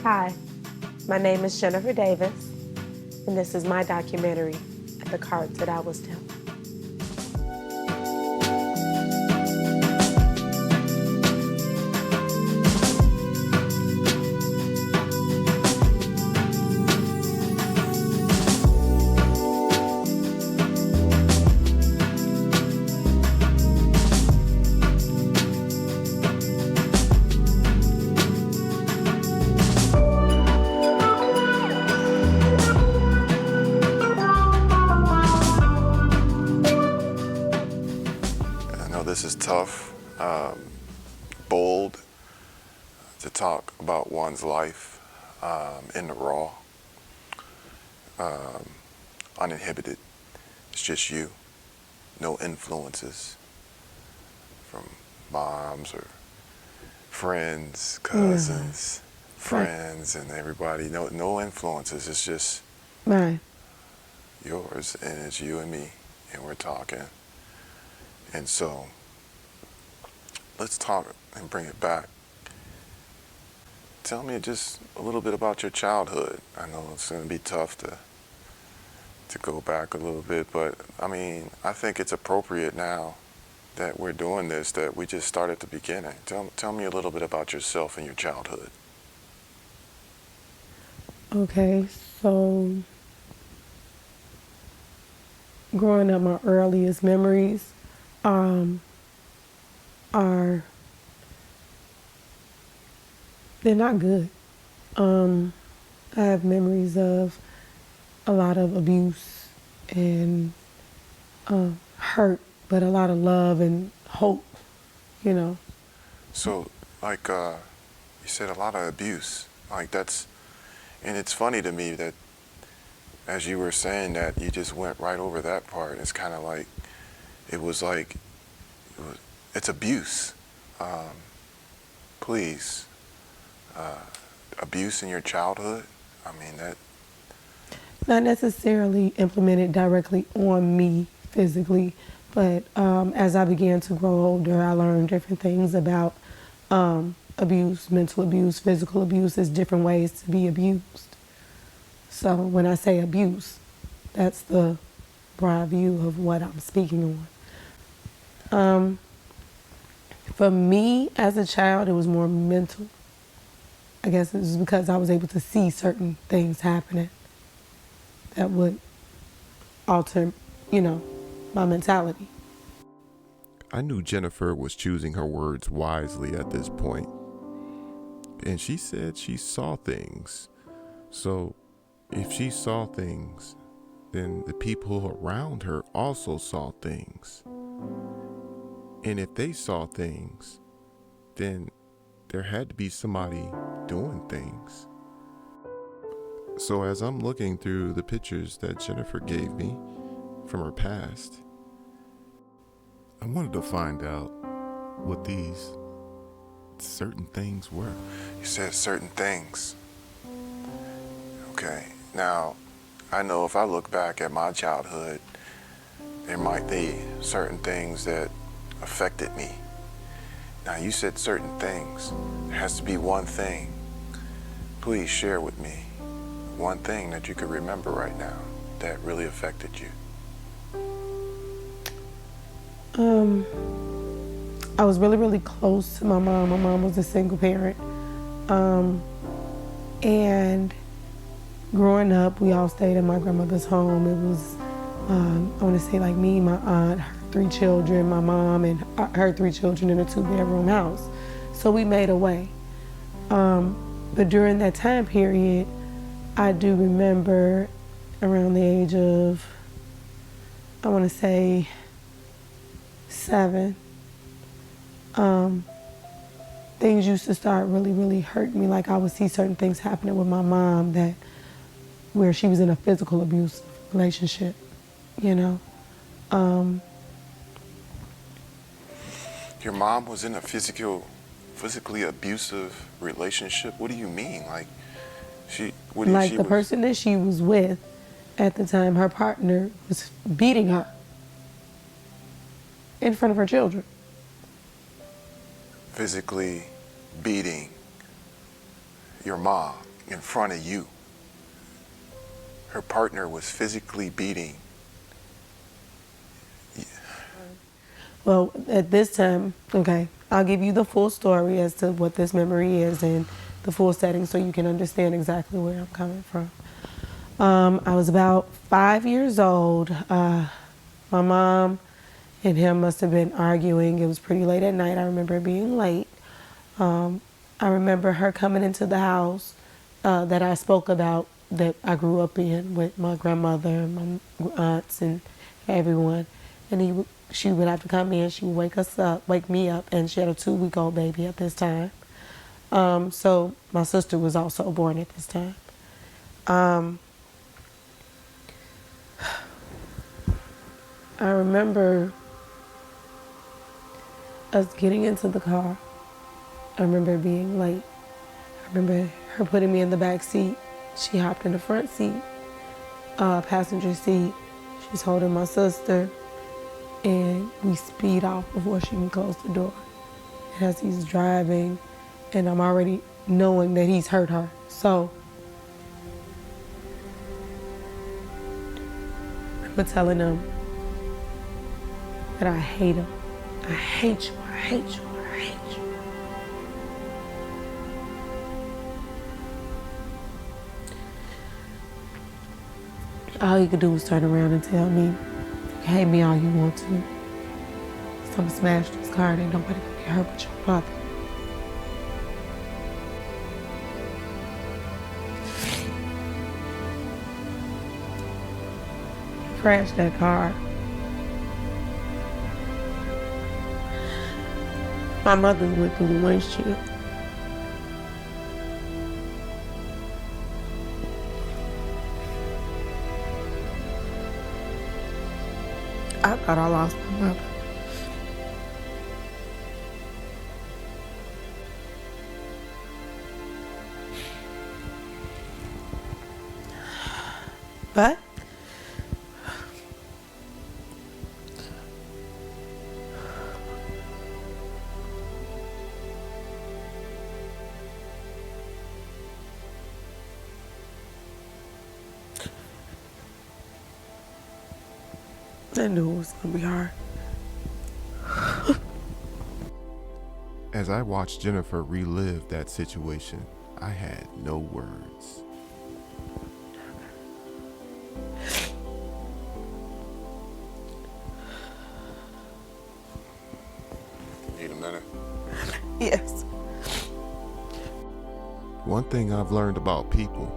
Hi, my name is Jennifer Davis, and this is my documentary, The Cards That I Was Dealt. This is tough, bold to talk about one's life in the raw, uninhibited. It's just you, no influences from moms or friends, cousins, friends, and everybody. No influences. It's just yours, and it's you and me, and we're talking. And so, let's talk and bring it back. Tell me just a little bit about your childhood. I know it's going to be tough to go back a little bit, but I mean, I think it's appropriate now that we're doing this, that we just start at the beginning. Tell me a little bit about yourself and your childhood. Okay, so growing up, my earliest memories they're not good. I have memories of a lot of abuse and hurt, but a lot of love and hope, you know. So, like, you said a lot of abuse. Like, that's, and it's funny to me that as you were saying that, you just went right over that part. It's kind of like, it's abuse. Please, abuse in your childhood? I mean, that... Not necessarily implemented directly on me physically, but as I began to grow older, I learned different things about abuse, mental abuse, physical abuse. There's different ways to be abused. So when I say abuse, that's the broad view of what I'm speaking on. For me, as a child, it was more mental. I guess it was because I was able to see certain things happening that would alter, my mentality. I knew Jennifer was choosing her words wisely at this point. And she said she saw things. So if she saw things, then the people around her also saw things. And if they saw things, then there had to be somebody doing things. So as I'm looking through the pictures that Jennifer gave me from her past, I wanted to find out what these certain things were. You said certain things. Okay, now, I know if I look back at my childhood, there might be certain things that affected me. Now, you said certain things. There has to be one thing. Please share with me one thing that you could remember right now that really affected you. I was really, really close to my mom. My mom was a single parent. And growing up, we all stayed in my grandmother's home. It was, I want to say like me, my aunt, her 3 children, my mom, and her 3 children in a 2-bedroom house. So we made a way. But during that time period, I do remember around the age of, I want to say 7, things used to start really, really hurting me. Like I would see certain things happening with my mom where she was in a physical abuse relationship, Your mom was in a physically abusive relationship? What do you mean? Like, the person that she was with at the time, her partner was beating her in front of her children. Physically beating your mom? in front of you. Her partner was physically beating. Well, at this time, okay, I'll give you the full story as to what this memory is and the full setting so you can understand exactly where I'm coming from. I was about 5 years old. My mom and him must have been arguing. It was pretty late at night. I remember being late. I remember her coming into the house that I spoke about, that I grew up in with my grandmother, my aunts, and everyone. And she would have to come in. She would wake me up, and she had a 2-week-old baby at this time. So my sister was also born at this time. I remember us getting into the car. I remember being late. I remember her putting me in the back seat. She hopped in the front seat, passenger seat. She's holding my sister, and we speed off before she can close the door. And as he's driving, and I'm already knowing that he's hurt her. So I remember telling him that I hate him. I hate you, I hate you, I hate you. All he could do was turn around and tell me, you can hate me all you want to. So I'm gonna smash this car and ain't nobody gonna get hurt but your mother. He crashed that car. My mother went through the windshield. I thought I lost my mother. But I knew it was gonna be hard. As I watched Jennifer relive that situation, I had no words. Need a minute? Yes. One thing I've learned about people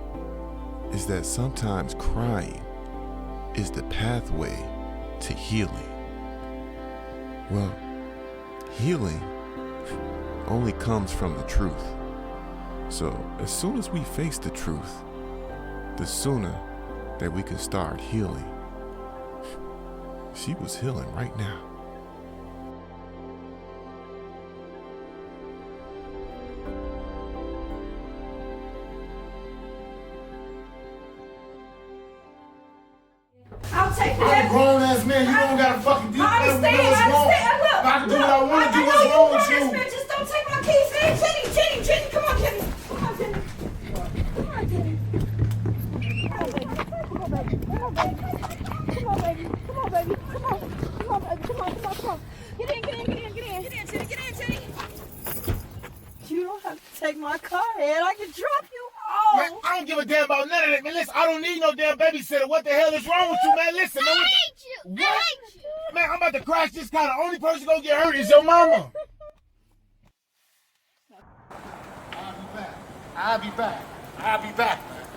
is that sometimes crying is the pathway to healing. Well, healing only comes from the truth. So as soon as we face the truth, the sooner that we can start healing. She was healing right now. I'll take I'm a that. grown ass man. You don't gotta fucking do I understand. Look, I can do what I want to do. I What's know wrong you with grown ass you? man. Just don't take my keys, man. Jenny, come on, Jenny. Come on, Jenny. Come on, Jenny. Come on, baby. Come on, baby. Come on, baby. Come on, baby. Come on, baby. Come on. Get in, Jenny. You don't have to take my car, Ed. I can drop you off. Man, I don't give a damn about none of that, man. Listen, I don't need no damn babysitter. What the hell is wrong with you, man? Listen, man. I hate you. What? I hate you. Man, I'm about to crash this car. The only person gonna get hurt is your mama. I'll be back, man.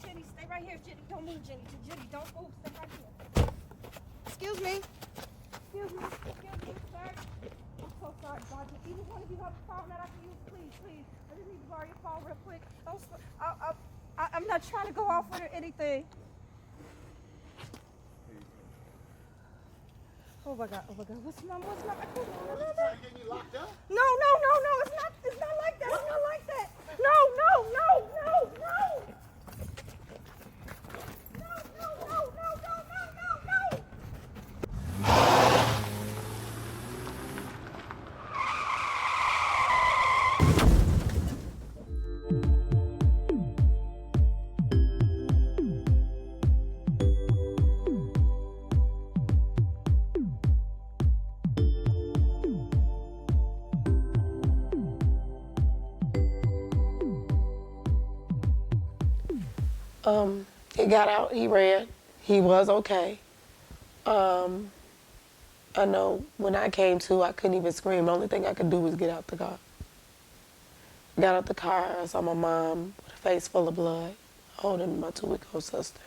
Jenny, stay right here. Jenny, don't move, Jenny. Jenny, don't move. Stay right here. Excuse me, sir. I'm so sorry, Roger. Either one of you have a phone that I can use, please. I just need to borrow your phone real quick. I'm not trying to go off with or anything. Oh my God. What's my? Trying to get me locked up? No. It's not like that. It's not like that. No. He got out, he ran. He was okay. I know when I came to, I couldn't even scream. The only thing I could do was get out the car. Got out the car, I saw my mom with a face full of blood, holding my 2-week-old sister.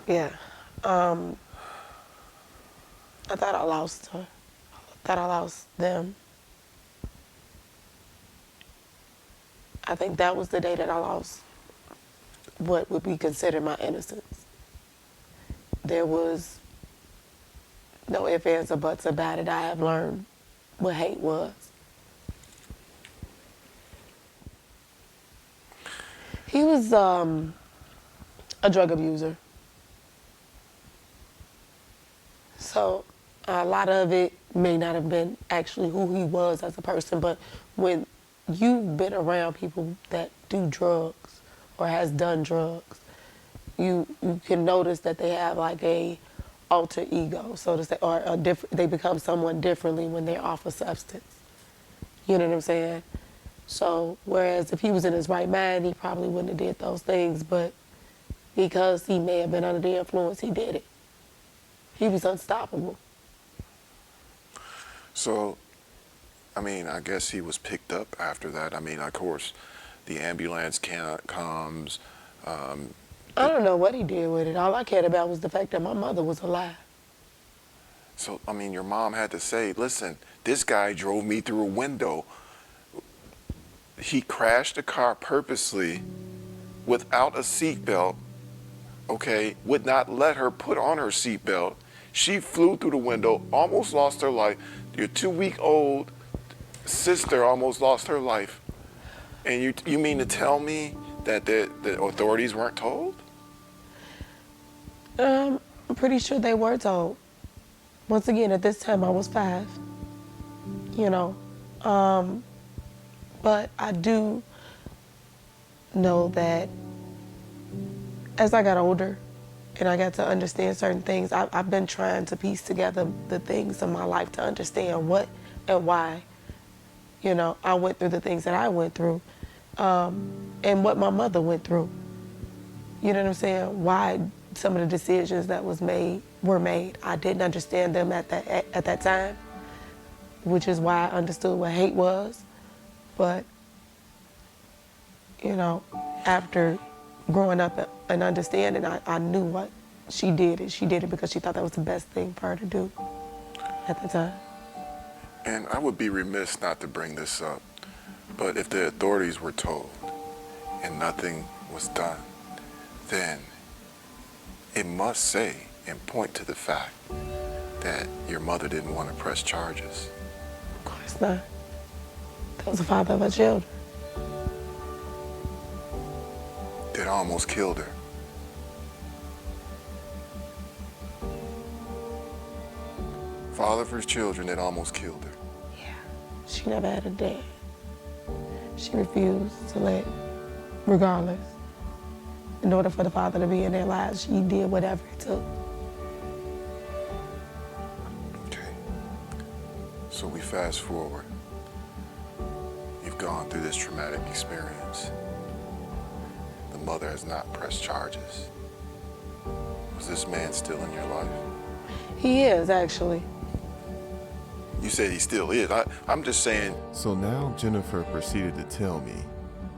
Yeah. I thought I lost her. I thought I lost them. I think that was the day that I lost what would be considered my innocence. There was no ifs, ands, or buts about it. I have learned what hate was. He was a drug abuser. So a lot of it may not have been actually who he was as a person, but when you've been around people that do drugs or has done drugs, you can notice that they have like a alter ego, so to say, or they become someone differently when they're off a substance. You know what I'm saying? So whereas if he was in his right mind, he probably wouldn't have did those things, but because he may have been under the influence, he did it. He was unstoppable. So, I mean, I guess he was picked up after that. I mean, of course, the ambulance comes. I don't know what he did with it. All I cared about was the fact that my mother was alive. So, I mean, your mom had to say, listen, this guy drove me through a window. He crashed the car purposely without a seatbelt, okay, would not let her put on her seatbelt. She flew through the window, almost lost her life. Your 2-week-old sister almost lost her life. And you mean to tell me that the authorities weren't told? I'm pretty sure they were told. Once again, at this time I was 5, you know. But I do know that as I got older and I got to understand certain things, I've been trying to piece together the things in my life to understand what and why, you know, I went through the things that I went through, and what my mother went through. You know what I'm saying? Why some of the decisions that were made. I didn't understand them at that time, which is why I understood what hate was. But, you know, after growing up and understanding, I knew what she did. She did it because she thought that was the best thing for her to do at the time. And I would be remiss not to bring this up, but if the authorities were told and nothing was done, then it must say and point to the fact that your mother didn't want to press charges. Of course not. That was the father of her children. That almost killed her. Father of her children that almost killed her. Yeah. She never had a dad. She refused to let, regardless. In order for the father to be in their lives, she did whatever it took. Okay. So we fast forward. You've gone through this traumatic experience. The mother has not pressed charges. Was this man still in your life? He is, actually. You said he still is. I'm just saying. So now Jennifer proceeded to tell me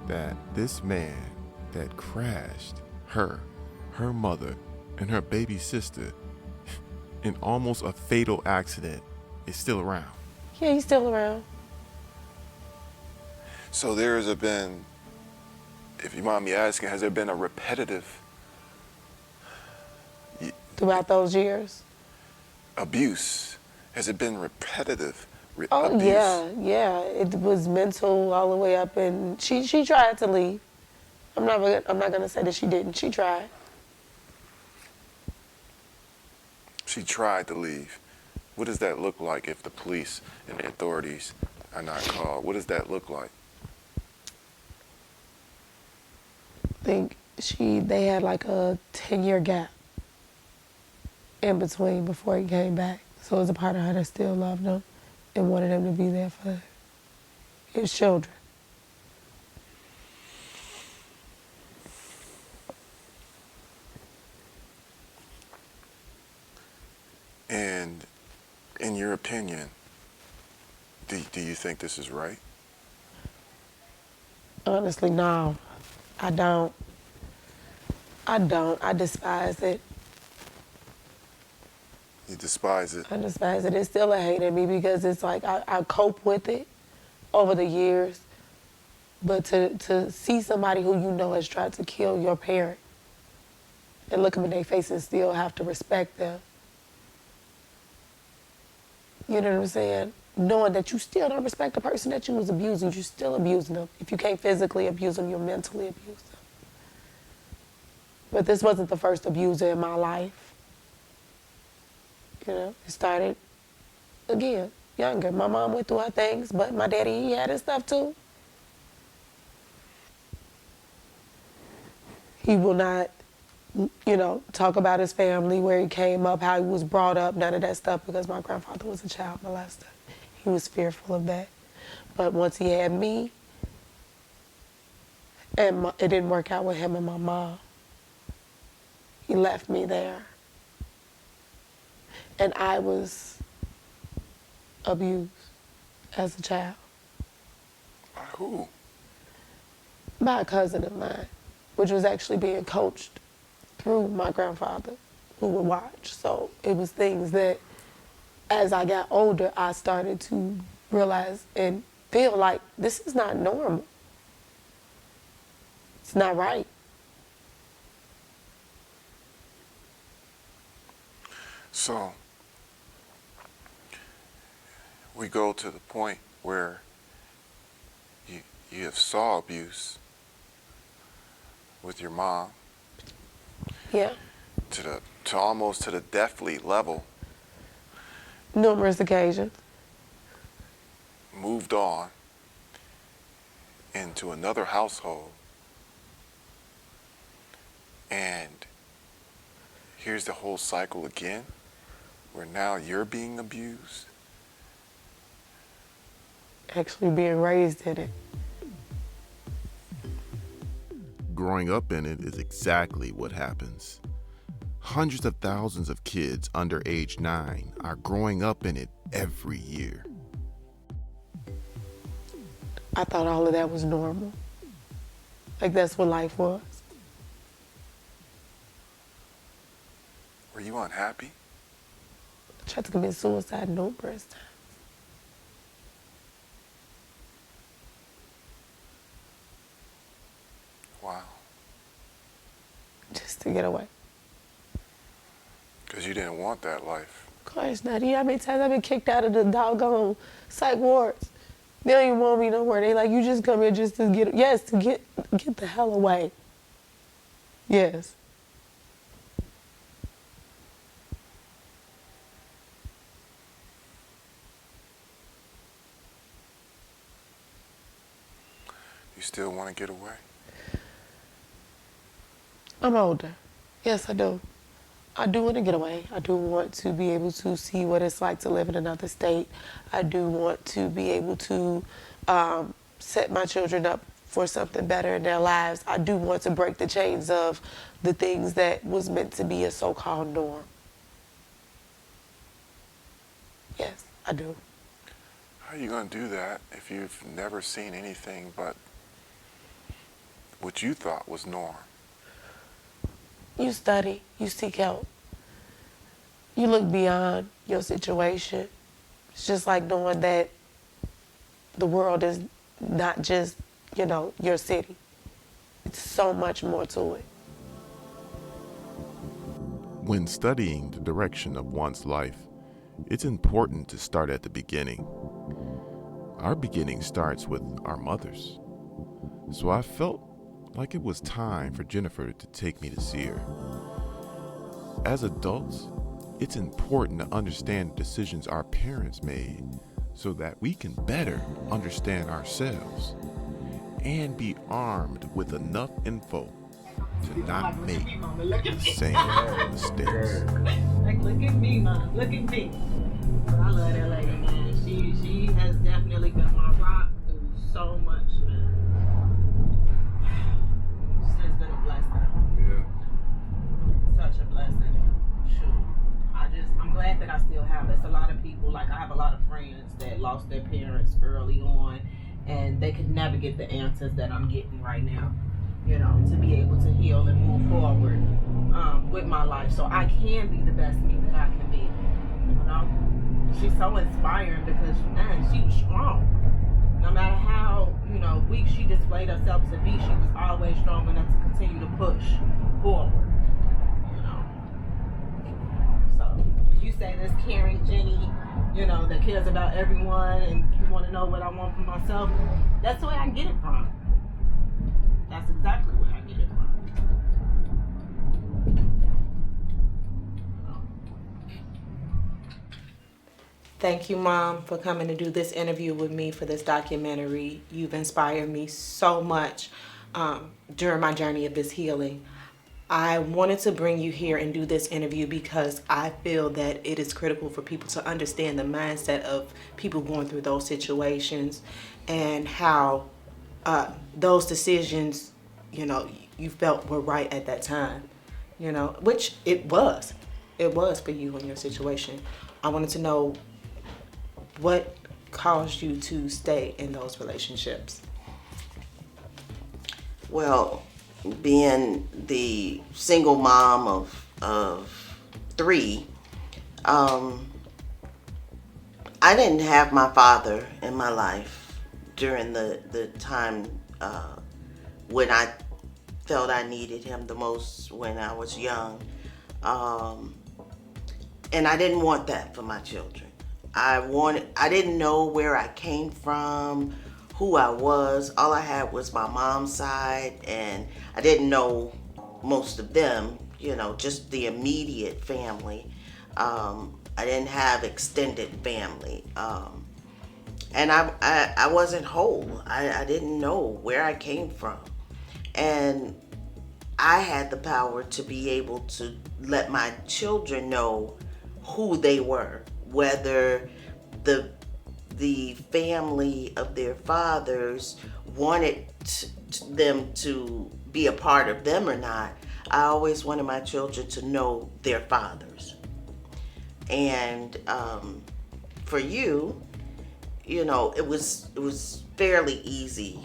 that this man that crashed her mother, and her baby sister in almost a fatal accident is still around. Yeah, he's still around. So there has been, if you mind me asking, has there been a repetitive Throughout those years? abuse? Has it been repetitive Oh, abuse? yeah. It was mental all the way up, and she tried to leave. I'm not gonna say that she didn't. She tried. She tried to leave. What does that look like if the police and the authorities are not called? What does that look like? I think they had like a 10-year gap in between before he came back. So it's a part of her that still loved him and wanted him to be there for his children. And in your opinion, do you think this is right? Honestly, no, I don't. I despise it. You despise it? I despise it. It's still a hate in me because it's like I cope with it over the years. But to see somebody who you know has tried to kill your parent and look them in their face and still have to respect them. You know what I'm saying? Knowing that you still don't respect the person that you was abusing, you're still abusing them. If you can't physically abuse them, you're mentally abuse them. But this wasn't the first abuser in my life. You know, it started, again, younger. My mom went through her things, but my daddy, he had his stuff too. He will not, you know, talk about his family, where he came up, how he was brought up, none of that stuff, because my grandfather was a child molester. He was fearful of that. But once he had me, and it didn't work out with him and my mom, he left me there. And I was abused as a child. By who? By a cousin of mine, which was actually being coached through my grandfather, who would watch. So it was things that, as I got older, I started to realize and feel like this is not normal. It's not right. So we go to the point where you have saw abuse with your mom. Yeah. To almost to the deathly level. Numerous occasions. Moved on into another household. And here's the whole cycle again, where now you're being abused. Actually being raised in it. Growing up in it is exactly what happens. Hundreds of thousands of kids under age 9 are growing up in it every year. I thought all of that was normal. Like that's what life was. Were you unhappy? I tried to commit suicide numerous times. Wow. Just to get away. Because you didn't want that life. Of course not. You know how many times I've been kicked out of the doggone psych wards? They don't even want me no more. They like, you just come here just to get, yes, to get the hell away. Yes. You still want to get away? I'm older. Yes, I do. I do want to get away. I do want to be able to see what it's like to live in another state. I do want to be able to set my children up for something better in their lives. I do want to break the chains of the things that was meant to be a so-called norm. Yes, I do. How are you going to do that if you've never seen anything but what you thought was norm? You study, you seek help. You look beyond your situation. It's just like knowing that the world is not just, you know, your city. It's so much more to it. When studying the direction of one's life, it's important to start at the beginning. Our beginning starts with our mothers. So I felt like it was time for Jennifer to take me to see her. As adults, it's important to understand the decisions our parents made so that we can better understand ourselves and be armed with enough info to not make the same mistakes. Like, look at me, Mom. Look at me. But I love that lady, man. She has definitely been my rock through so much, man. It's been a blessing. Yeah. Such a blessing. Shoot. I'm glad that I still have it. It's a lot of people, like I have a lot of friends that lost their parents early on, and they could never get the answers that I'm getting right now, you know, to be able to heal and move forward with my life, so I can be the best me that I can be, you know. She's so inspiring because, man, she was strong. No matter how, you know, weak she displayed herself to be, she was always strong enough to continue to push forward, you know. So, you say this caring Jenny, you know, that cares about everyone, and you want to know what I want for myself, that's where I get it from. That's exactly where I get it from. Thank you, Mom, for coming to do this interview with me for this documentary. You've inspired me so much during my journey of this healing. I wanted to bring you here and do this interview because I feel that it is critical for people to understand the mindset of people going through those situations and how those decisions, you know, you felt were right at that time, you know, which it was. It was for you in your situation. I wanted to know what caused you to stay in those relationships. Well, being the single mom of 3, I didn't have my father in my life during the time when I felt I needed him the most when I was young. And I didn't want that for my children. I didn't know where I came from, who I was. All I had was my mom's side, and I didn't know most of them, you know, just the immediate family. I didn't have extended family. And I wasn't whole. I didn't know where I came from. And I had the power to be able to let my children know who they were, whether the family of their fathers wanted them to be a part of them or not. I always wanted my children to know their fathers. And for you, you know, it was fairly easy.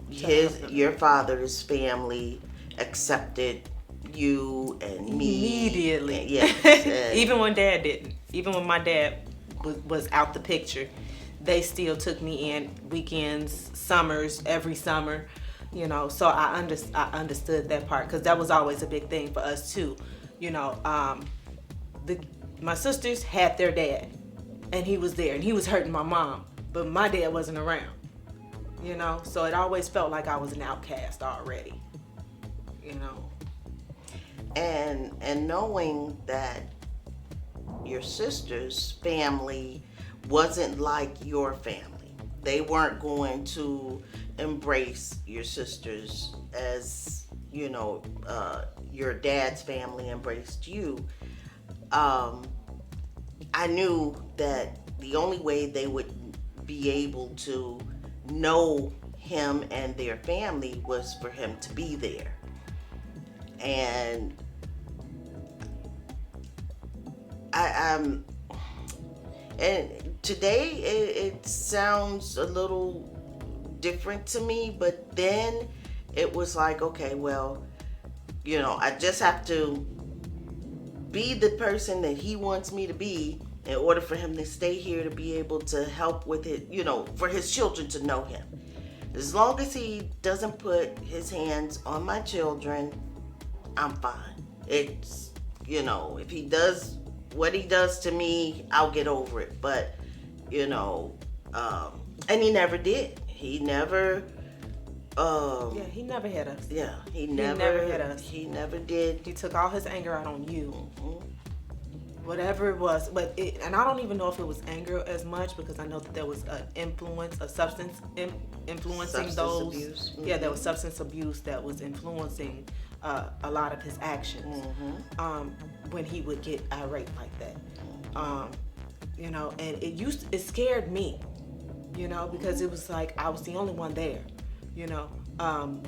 Your father's family accepted you and me Immediately. Yes. Even when Dad didn't. Even when my dad was out the picture, they still took me in weekends, summers, every summer, you know. So I understood that part because that was always a big thing for us too, you know. My sisters had their dad, and he was there, and he was hurting my mom, but my dad wasn't around, you know. So it always felt like I was an outcast already, you know. And knowing that your sister's family wasn't like your family. They weren't going to embrace your sisters as, you know, your dad's family embraced you. I knew that the only way they would be able to know him and their family was for him to be there. And and today it sounds a little different to me, but then it was like, okay, well, you know, I just have to be the person that he wants me to be in order for him to stay here, to be able to help with it, you know, for his children to know him. As long as he doesn't put his hands on my children, I'm fine. It's, you know, if he does what he does to me, I'll get over it. But, you know, and he never did. He never, he never hit us. Yeah, he never hit us. He never did. He took all his anger out on you. Mm-hmm. Whatever it was, and I don't even know if it was anger as much because I know that there was an influence, a substance influencing those. Abuse. Mm-hmm. Yeah, there was substance abuse that was influencing a lot of his actions. Mm-hmm. When he would get irate like that. you know, and it scared me, you know, because it was like I was the only one there, you know.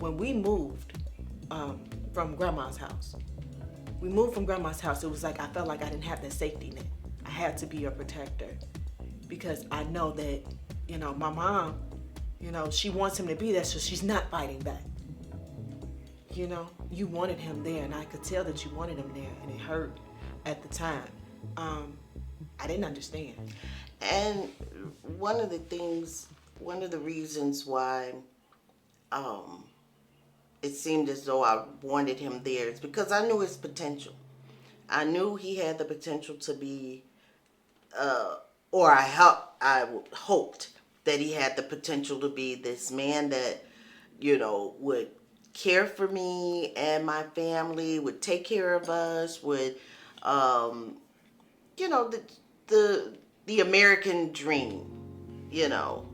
When we moved from grandma's house, it was like I felt like I didn't have that safety net. I had to be a protector because I know that, you know, my mom, you know, she wants him to be there, so she's not fighting back. You know, you wanted him there, and I could tell that you wanted him there, and it hurt at the time. I didn't understand. And one of the reasons why it seemed as though I wanted him there is because I knew his potential. I knew he had the potential to be, I hoped that he had the potential to be this man that, you know, would care for me and my family, would take care of us, would, you know, the American dream, you know,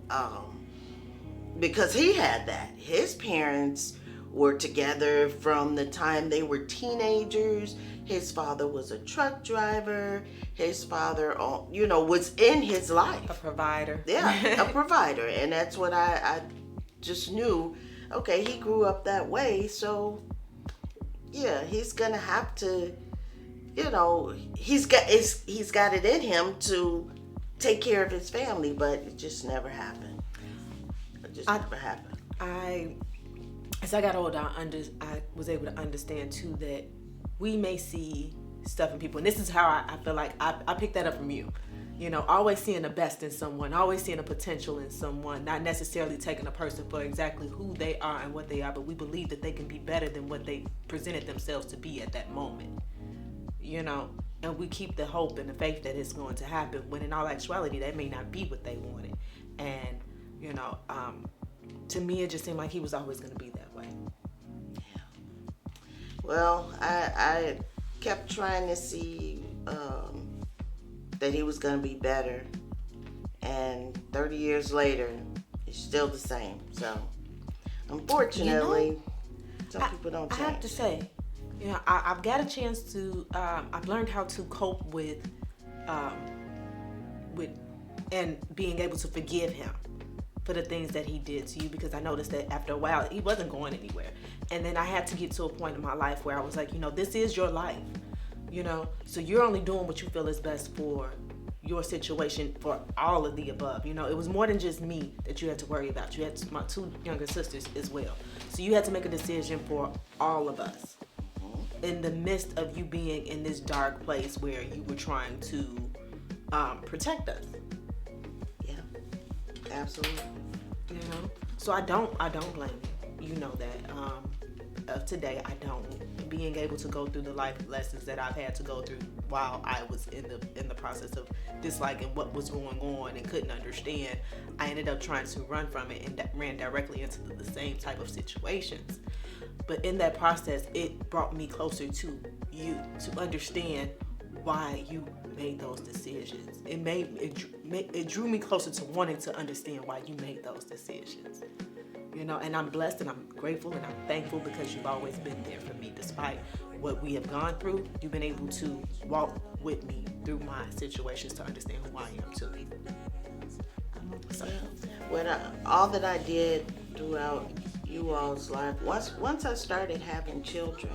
because he had that. His parents were together from the time they were teenagers. His father was a truck driver. His father, you know, was in his life. A provider. Yeah, a provider. And that's what I just knew. Okay, he grew up that way, so yeah, he's gonna have to, you know, he's got it in him to take care of his family, but it just never happened. Never happened. As I got older, I was able to understand too that we may see stuff in people, and this is how I feel like I picked that up from you. You know, always seeing the best in someone, always seeing a potential in someone, not necessarily taking a person for exactly who they are and what they are, but we believe that they can be better than what they presented themselves to be at that moment. You know, and we keep the hope and the faith that it's going to happen, when in all actuality, that may not be what they wanted. And, you know, to me, it just seemed like he was always going to be that way. Yeah. Well, I kept trying to see that he was going to be better, and 30 years later, he's still the same. So, unfortunately, you know, some people don't change. I have to say, you know, I've got a chance to, I've learned how to cope with and being able to forgive him for the things that he did to you, because I noticed that after a while, he wasn't going anywhere. And then I had to get to a point in my life where I was like, you know, this is your life, you know, so you're only doing what you feel is best for your situation, for all of the above. You know, it was more than just me that you had to worry about. You had my 2 younger sisters as well. So you had to make a decision for all of us in the midst of you being in this dark place where you were trying to protect us. Yeah, absolutely. You know, so I don't blame you. You know that. Of today, I don't. Being able to go through the life lessons that I've had to go through while I was in the process of disliking what was going on and couldn't understand, I ended up trying to run from it and ran directly into the same type of situations. But in that process, it brought me closer to you, to understand why you made those decisions. It drew me closer to wanting to understand why you made those decisions. You know, and I'm blessed and I'm grateful and I'm thankful because you've always been there for me. Despite what we have gone through, you've been able to walk with me through my situations to understand who I am too. So, All that I did throughout you all's life, once I started having children,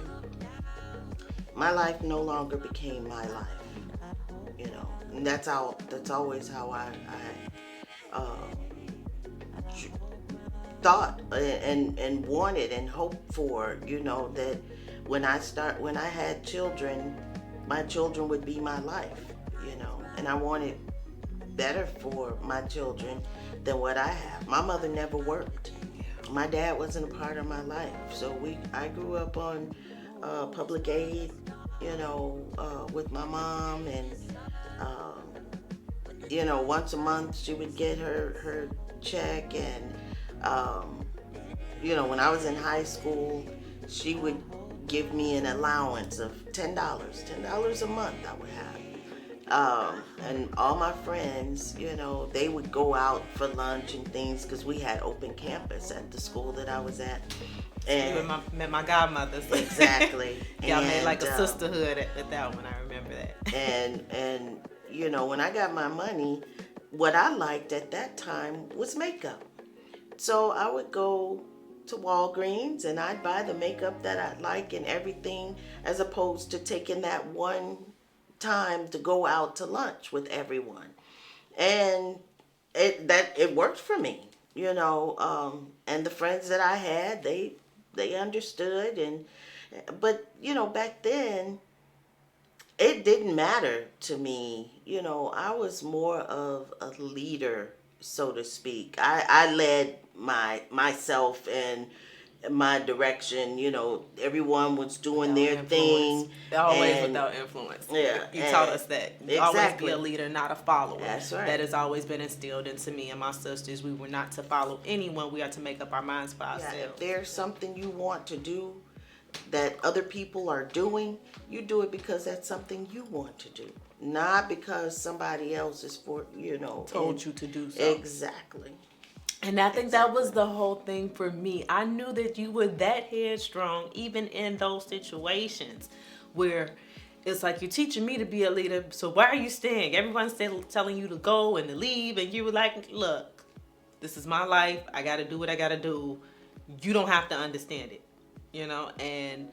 my life no longer became my life. You know, and that's always how I thought and wanted and hoped for, you know, that when I had children, my children would be my life, you know, and I wanted better for my children than what I have. My mother never worked. My dad wasn't a part of my life, so I grew up on public aid, you know, with my mom, and you know, once a month she would get her check, and you know, when I was in high school, she would give me an allowance of $10 a month I would have. And all my friends, you know, they would go out for lunch and things because we had open campus at the school that I was at. And you met my godmothers. Exactly. Y'all made like a sisterhood at that one. I remember that. And you know, when I got my money, what I liked at that time was makeup. So I would go to Walgreens and I'd buy the makeup that I like and everything, as opposed to taking that one time to go out to lunch with everyone. And it worked for me, you know. And the friends that I had, they understood. And but you know, back then it didn't matter to me. You know, I was more of a leader, so to speak. I led myself and my direction. You know, everyone was doing their thing. Always and without influence. Yeah, You taught us that. Always be exactly. a leader, not a follower. That's right. That has always been instilled into me and my sisters. We were not to follow anyone. We are to make up our minds for Yeah, ourselves. if there's something you want to do that other people are doing, you do it because that's something you want to do, not because somebody else is Told you to do so. Exactly. And I think that was the whole thing for me. I knew that you were that headstrong, even in those situations where it's like, you're teaching me to be a leader, so why are you staying? Everyone's still telling you to go and to leave, and you were like, look, this is my life. I got to do what I got to do. You don't have to understand it, you know? And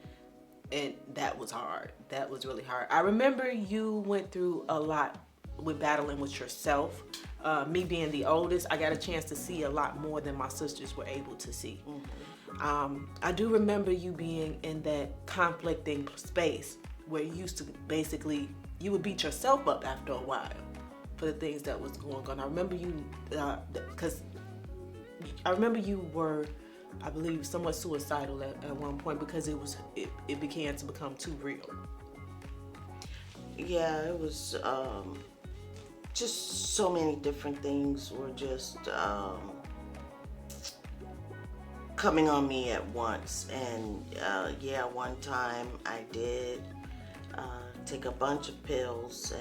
that was hard. That was really hard. I remember you went through a lot with battling with yourself. Me being the oldest, I got a chance to see a lot more than my sisters were able to see. I do remember you being in that conflicting space where you used to basically, you would beat yourself up after a while for the things that was going on. I remember you, because I remember you were, I believe, somewhat suicidal at one point because it began to become too real. Yeah, it was just so many different things were just coming on me at once. And yeah, one time I did take a bunch of pills,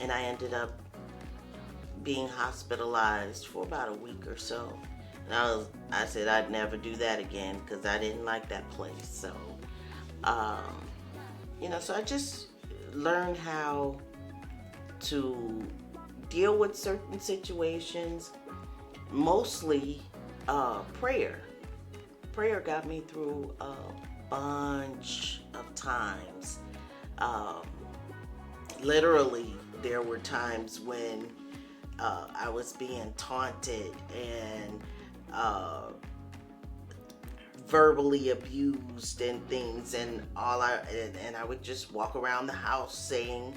and I ended up being hospitalized for about a week or so. And I said I'd never do that again because I didn't like that place. So, you know, so I just learned how to deal with certain situations, mostly prayer. Prayer got me through a bunch of times. Literally, there were times when I was being taunted and verbally abused and things, and I would just walk around the house saying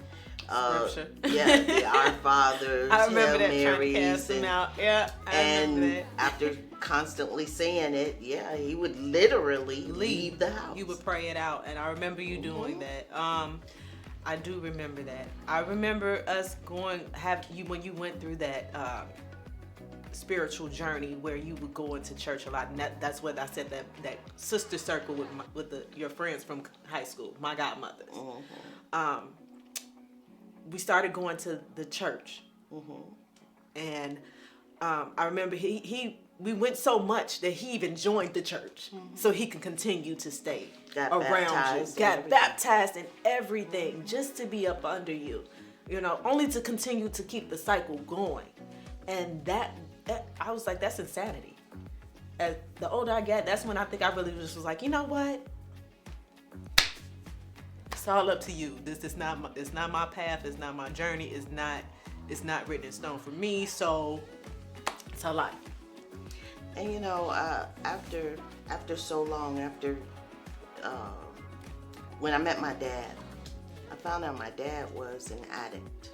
Scripture. Yeah, Our Fathers, I remember Hail that, Marys, trying to cast them out. Yeah, I remember that. After constantly saying it, yeah, he would literally leave the house. You would pray it out, and I remember you doing that. I do remember that. I remember us when you went through that spiritual journey where you would go into church a lot, and that's what I said, that sister circle with your friends from high school, my godmothers. We started going to the church, and I remember we went so much that he even joined the church so he can continue to stay around you. Got baptized and everything just to be up under you, you know, only to continue to keep the cycle going. And that I was like, that's insanity. As the older I got, that's when I think I really just was like, you know what? It's all up to you. It's not my path. It's not my journey. It's not written in stone for me. So it's a life. And you know, after so long, when I met my dad, I found out my dad was an addict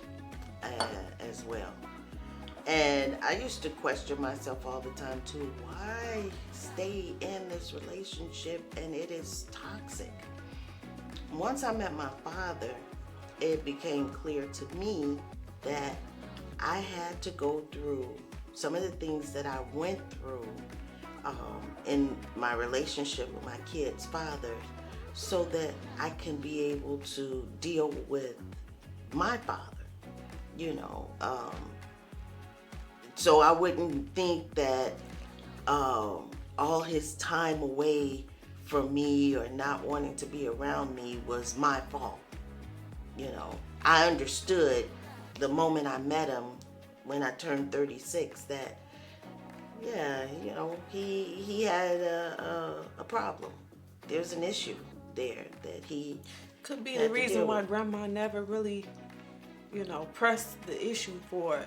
as well. And I used to question myself all the time too. Why stay in this relationship and it is toxic? Once I met my father, it became clear to me that I had to go through some of the things that I went through in my relationship with my kid's father so that I can be able to deal with my father, you know. So I wouldn't think that all his time away from me or not wanting to be around me was my fault, you know. I understood the moment I met him when I turned 36 that, yeah, you know, he had a problem. There's an issue there that he Could be had the to reason deal why with. grandma never really, pressed the issue for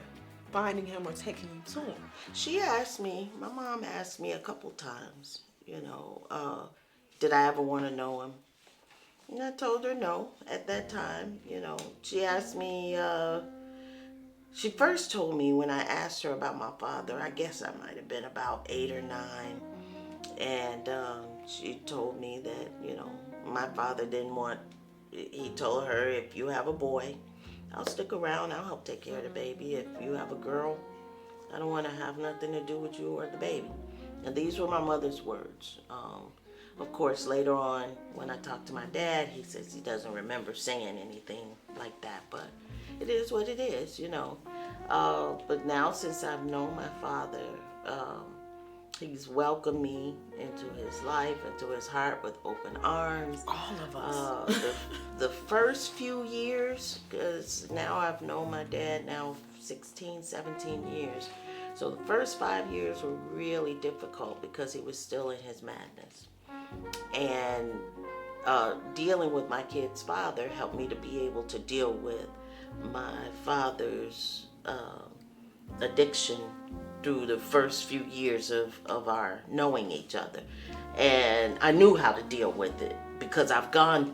finding him or taking you to him. She asked me, my mom asked me a couple times, did I ever want to know him? And I told her no at that time. She asked me, she first told me when I asked her about my father, I guess I might have been about 8 or 9. And she told me that, my father didn't want, he told her, if you have a boy, I'll stick around, I'll help take care of the baby. If you have a girl, I don't want to have nothing to do with you or the baby. And these were my mother's words. Of course, later on, when I talked to my dad, he says he doesn't remember saying anything like that, but it is what it is, But now, since I've known my father, he's welcomed me into his life, into his heart with open arms. All of us. The first few years, because now I've known my dad now 16, 17 years. So the first 5 years were really difficult because he was still in his madness. And dealing with my kid's father helped me to be able to deal with my father's addiction through the first few years of our knowing each other. And I knew how to deal with it because I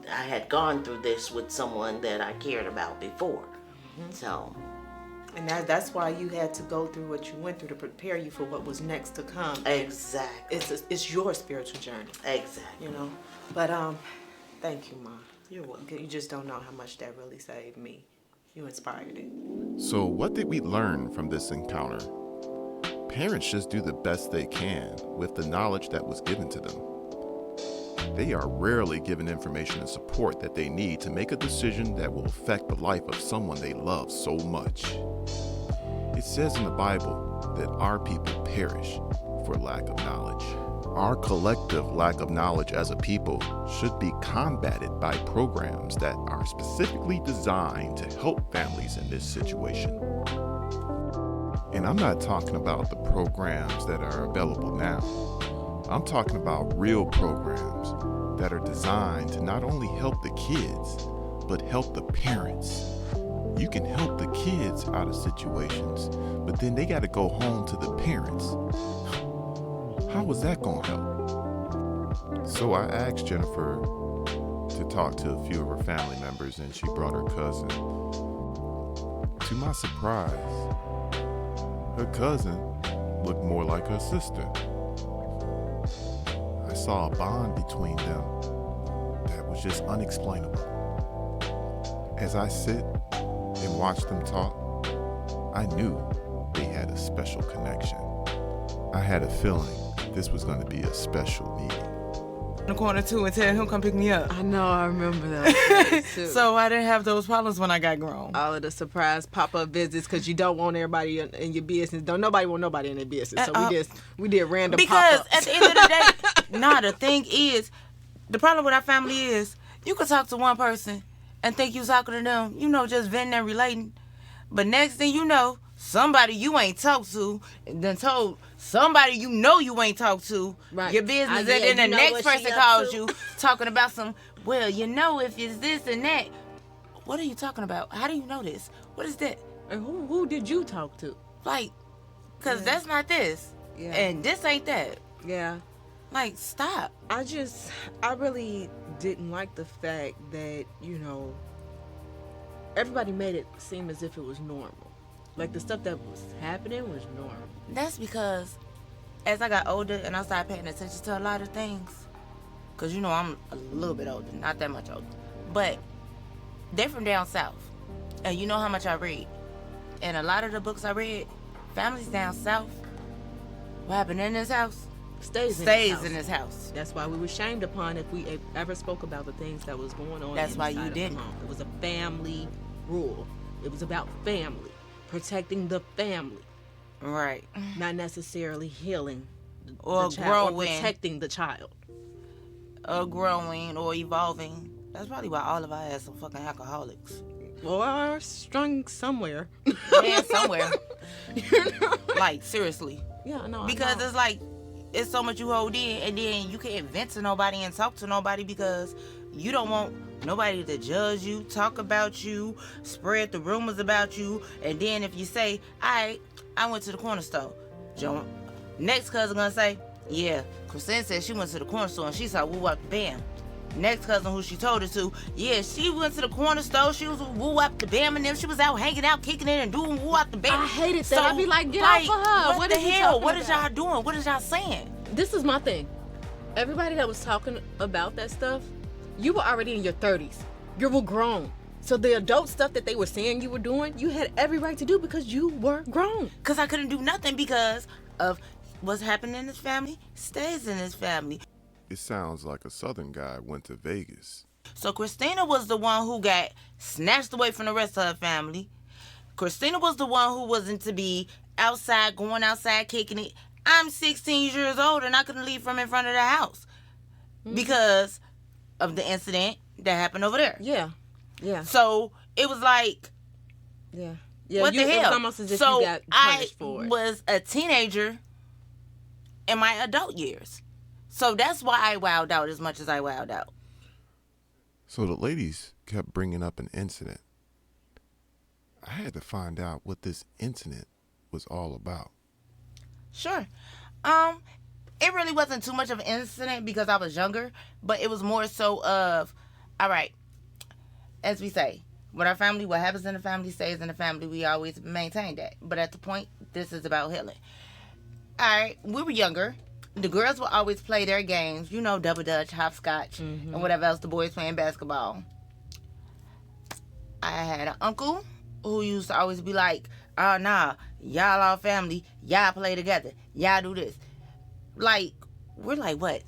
had gone through this with someone that I cared about before. Mm-hmm. So. And that's why you had to go through what you went through to prepare you for what was next to come. Exactly. It's your spiritual journey. Exactly. But thank you, Mom. You're welcome. You just don't know how much that really saved me. You inspired it. So what did we learn from this encounter? Parents just do the best they can with the knowledge that was given to them. They are rarely given information and support that they need to make a decision that will affect the life of someone they love so much. It says in the Bible that our people perish for lack of knowledge. Our collective lack of knowledge as a people should be combated by programs that are specifically designed to help families in this situation. And I'm not talking about the programs that are available now. I'm talking about real programs that are designed to not only help the kids, but help the parents. You can help the kids out of situations, but then they got to go home to the parents. How was that going to help? So I asked Jennifer to talk to a few of her family members, and she brought her cousin. To my surprise, her cousin looked more like her sister. I saw a bond between them that was just unexplainable. As I sit and watch them talk, I knew they had a special connection. I had a feeling this was going to be a special meeting. In the corner too and tell him come pick me up. I know, I remember that. So I didn't have those problems when I got grown. All of the surprise pop-up visits because you don't want everybody in your business. Don't nobody want nobody in their business. So we did random because pop-ups. at the end of the day, the thing is, the problem with our family is you can talk to one person and think you talking to them, just venting and relating. But next thing you know, somebody you ain't talked to then told somebody you ain't talked to your business, and then the next person calls you talking about some, if it's this and that. What are you talking about? How do you know this? What is that? And who did you talk to? Because that's not this. Yeah. And this ain't that. Yeah. Stop. I really didn't like the fact that, everybody made it seem as if it was normal. The stuff that was happening was normal. That's because as I got older and I started paying attention to a lot of things, because I'm a little bit older, not that much older, but they're from down south. And you know how much I read. And a lot of the books I read, families down south, what happened in this house stays in this house. That's why we were shamed upon if we ever spoke about the things that was going on. That's why you didn't. It was a family rule. It was about family, protecting the family. Right. Not necessarily healing or the child, growing. Or protecting the child. Or growing or evolving. That's probably why all of our ass are fucking alcoholics. or strung somewhere. Man, somewhere. Like, seriously. Yeah, no. Because it's like, it's so much you hold in, and then you can't vent to nobody and talk to nobody because you don't want nobody to judge you, talk about you, spread the rumors about you, and then if you say, I went to the corner store, Joan, next cousin gonna say, yeah, Christina said she went to the corner store and she saw woo up the bam. Next cousin who she told it to, yeah, she went to the corner store, she was woo up the bam, and then she was out hanging out, kicking it and doing woo up the bam. I hated that. I'd be like, get out for her. What the hell? What is y'all doing? What is y'all saying? This is my thing. Everybody that was talking about that stuff, you were already in your 30s. You were grown. So the adult stuff that they were saying you were doing, you had every right to do because you were grown. Because I couldn't do nothing because of what's happening in his family stays in his family. It sounds like a Southern guy went to Vegas. So Christina was the one who got snatched away from the rest of her family. Christina was the one who wasn't to be outside, going outside, kicking it. I'm 16 years old and I couldn't leave from in front of the house because of the incident that happened over there. Yeah. So it was like, yeah. What the hell? It was almost as if you got punished for it. I was a teenager in my adult years. So that's why I wowed out as much as I wowed out. So the ladies kept bringing up an incident. I had to find out what this incident was all about. Sure. It really wasn't too much of an incident because I was younger, but it was more so of, all right, as we say, with our family, what happens in the family stays in the family. We always maintain that. But at the point, this is about healing. All right, we were younger. The girls would always play their games, you know, double dutch, hopscotch, and whatever else, the boys playing basketball. I had an uncle who used to always be like, oh, nah, y'all all family, y'all play together, y'all do this. Like, we're like, what,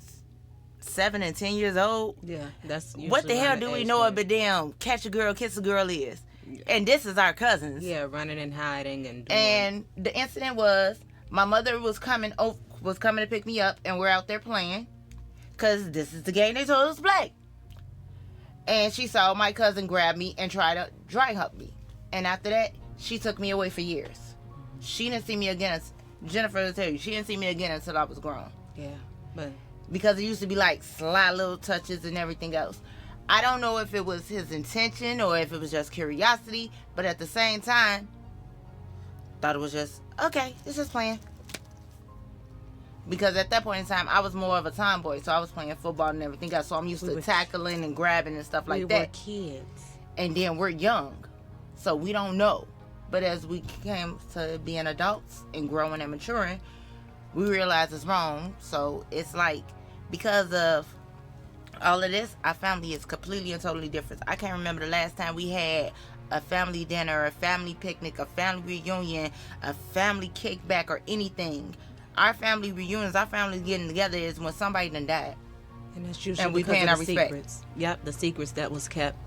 7 and 10 years old? Yeah, that's usually what the hell do we know point. of a damn catch a girl, kiss a girl is? Yeah. And this is our cousins. Yeah, running and hiding and doing. And the incident was, my mother was coming to pick me up, and we're out there playing, because this is the game they told us to play. And she saw my cousin grab me and try to dry hump me. And after that, she took me away for years. She didn't see me again. Jennifer will tell you, she didn't see me again until I was grown. Yeah, but because it used to be like sly little touches and everything else. I don't know if it was his intention or if it was just curiosity, but at the same time, thought it was just, okay, it's just playing. Because at that point in time, I was more of a tomboy, so I was playing football and everything else. So I'm used to tackling and grabbing and stuff like that. We were kids. And then we're young, so we don't know. But as we came to being adults and growing and maturing, we realized it's wrong. So it's like, because of all of this, our family is completely and totally different. I can't remember the last time we had a family dinner, a family picnic, a family reunion, a family kickback, or anything. Our family reunions, our family getting together is when somebody done died. And that's usually and we because paying of our the respect. Secrets. Yep, the secrets that was kept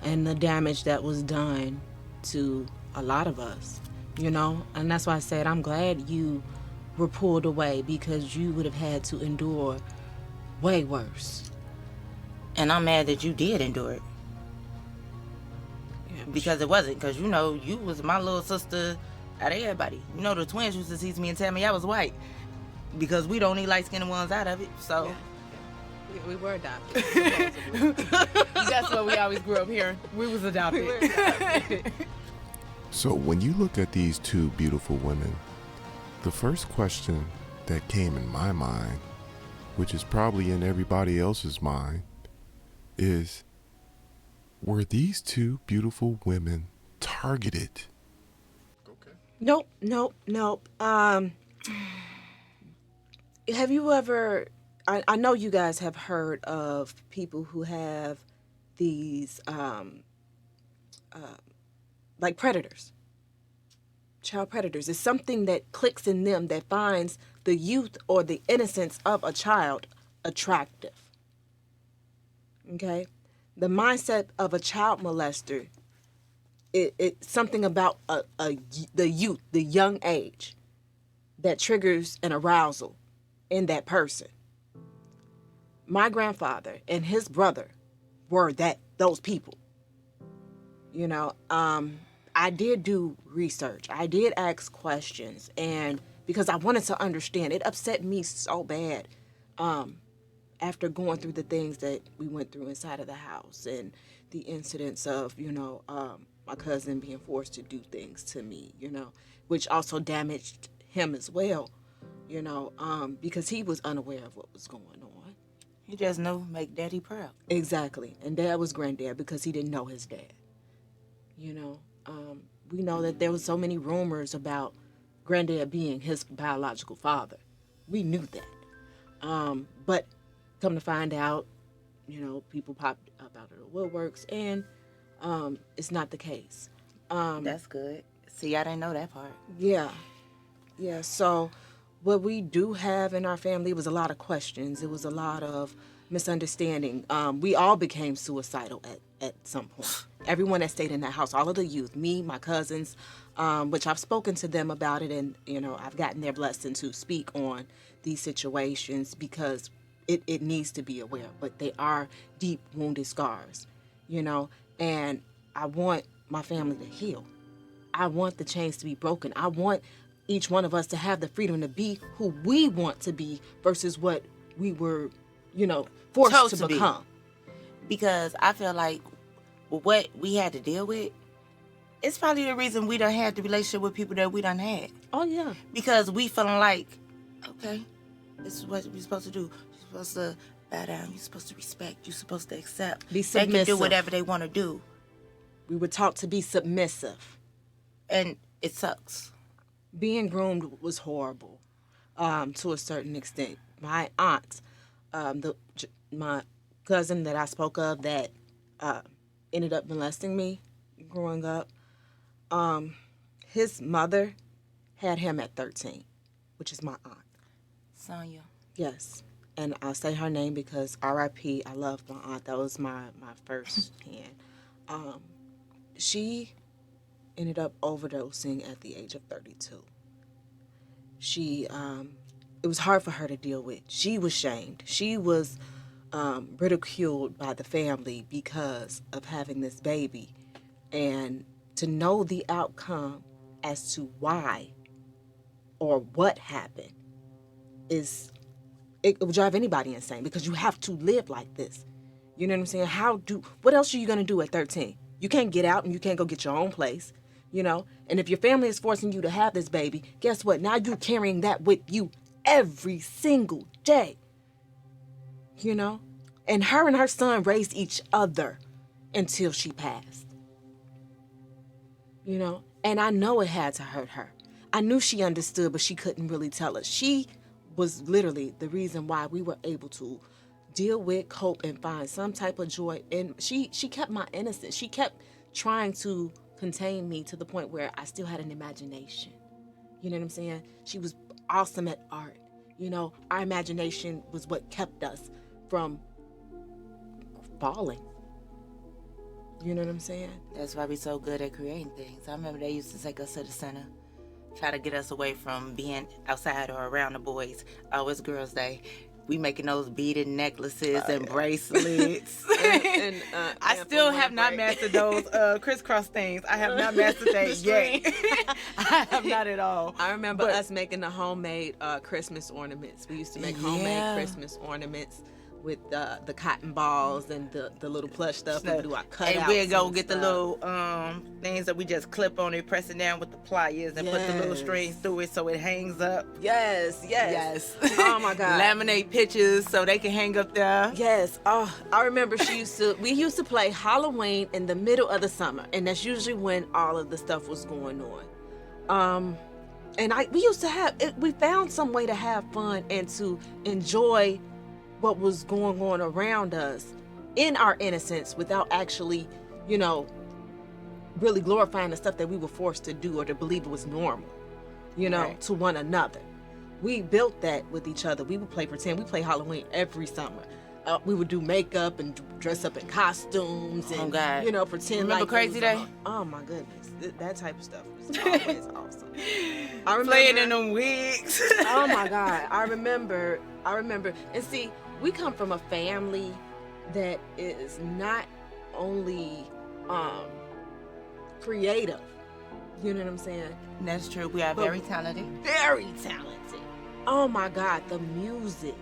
and the damage that was done to a lot of us, you know? And that's why I said I'm glad you were pulled away, because you would have had to endure way worse. And I'm mad that you did endure it. Yeah, because it wasn't. Because, you know, you was my little sister out of everybody. You know, the twins used to tease me and tell me I was white. Because we don't need light-skinned ones out of it. So... Yeah. Yeah, we were adopted. That's what we always grew up hearing. We was adopted. We were adopted. So when you look at these two beautiful women, the first question that came in my mind, which is probably in everybody else's mind, is, were these two beautiful women targeted? Nope. Have you ever... I know you guys have heard of people who have these, like predators, child predators. It's something that clicks in them that finds the youth or the innocence of a child attractive. Okay? The mindset of a child molester, it's something about the youth, the young age, that triggers an arousal in that person. My grandfather and his brother were those people. You know, I did do research. I did ask questions, and because I wanted to understand, it upset me so bad. After going through the things that we went through inside of the house and the incidents of, my cousin being forced to do things to me, which also damaged him as well, because he was unaware of what was going on. He just knew make daddy proud. Exactly. And dad was granddad because he didn't know his dad. We know that there was so many rumors about granddad being his biological father. We knew that. But come to find out, people popped up out of the woodworks, and it's not the case. That's good. See, I didn't know that part. Yeah. So what we do have in our family was a lot of questions. It was a lot of misunderstanding. We all became suicidal at some point. Everyone that stayed in that house, all of the youth, me, my cousins, which I've spoken to them about it, and I've gotten their blessing to speak on these situations because it needs to be aware. But they are deep wounded scars, and I want my family to heal. I want the chains to be broken. I want each one of us to have the freedom to be who we want to be versus what we were, forced to become. Because I feel like what we had to deal with, it's probably the reason we done had the relationship with people that we done had. Oh, yeah. Because we feeling like, okay, this is what we're supposed to do. You're supposed to bow down. You're supposed to respect. You're supposed to accept. Be submissive. They can do whatever they want to do. We were taught to be submissive. And it sucks. Being groomed was horrible, to a certain extent. My aunt, my cousin that I spoke of that ended up molesting me growing up, his mother had him at 13, which is my aunt. Sonia. Yes. And I'll say her name because R.I.P. I love my aunt. That was my first hand. She ended up overdosing at the age of 32. It was hard for her to deal with. She was shamed. She was ridiculed by the family because of having this baby. And to know the outcome as to why or what happened it would drive anybody insane because you have to live like this. You know what I'm saying? What else are you going to do at 13? You can't get out and you can't go get your own place. And if your family is forcing you to have this baby, guess what? Now you're carrying that with you every single day. And her son raised each other until she passed. And I know it had to hurt her. I knew she understood, but she couldn't really tell us. She was literally the reason why we were able to deal with, cope, and find some type of joy. And she kept my innocence. She kept trying to contain me to the point where I still had an imagination. You know what I'm saying? She was awesome at art. Our imagination was what kept us from falling. You know what I'm saying? That's why we so good at creating things. I remember they used to take us to the center, try to get us away from being outside or around the boys. Oh, it's Girls' Day. We making those beaded necklaces and bracelets. and I still have not mastered those crisscross things. I have not mastered that yet. I have not at all. I remember us making the homemade Christmas ornaments. We used to make homemade Christmas ornaments with the cotton balls and the little plush stuff. And do our cutouts. And we'll go get the little things that we just clip on it, press it down with the pliers, and put the little strings through it so it hangs up. Yes. Oh my God. Laminate pictures so they can hang up there. Yes. Oh, I remember we used to play Halloween in the middle of the summer, and that's usually when all of the stuff was going on. And we found some way to have fun and to enjoy what was going on around us in our innocence without actually, really glorifying the stuff that we were forced to do or to believe it was normal, to one another. We built that with each other. We would play pretend. We play Halloween every summer. We would do makeup and dress up in costumes and, pretend. Remember Crazy Day? Oh my goodness. That type of stuff was always awesome. I remember playing in them wigs. Oh my God. I remember. And see, we come from a family that is not only creative. You know what I'm saying? That's true. We are very talented. Very talented. Oh my God, the music,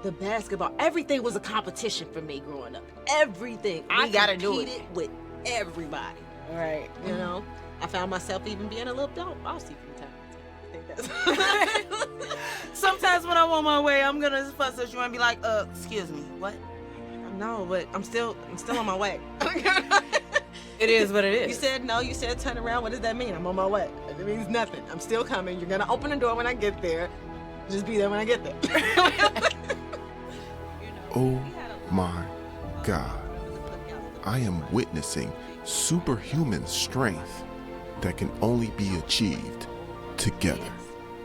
the basketball, everything was a competition for me growing up. Everything. I gotta do it. competed with everybody. Right. You know? I found myself even being a little bossy from time to time. I think that's Sometimes when I'm on my way, I'm gonna fuss at you and be like, excuse me, what? No, but I'm still on my way. It is what it is. You said no, you said turn around. What does that mean? I'm on my way. It means nothing. I'm still coming. You're gonna open the door when I get there. Just be there when I get there. Oh my God. I am witnessing superhuman strength that can only be achieved together.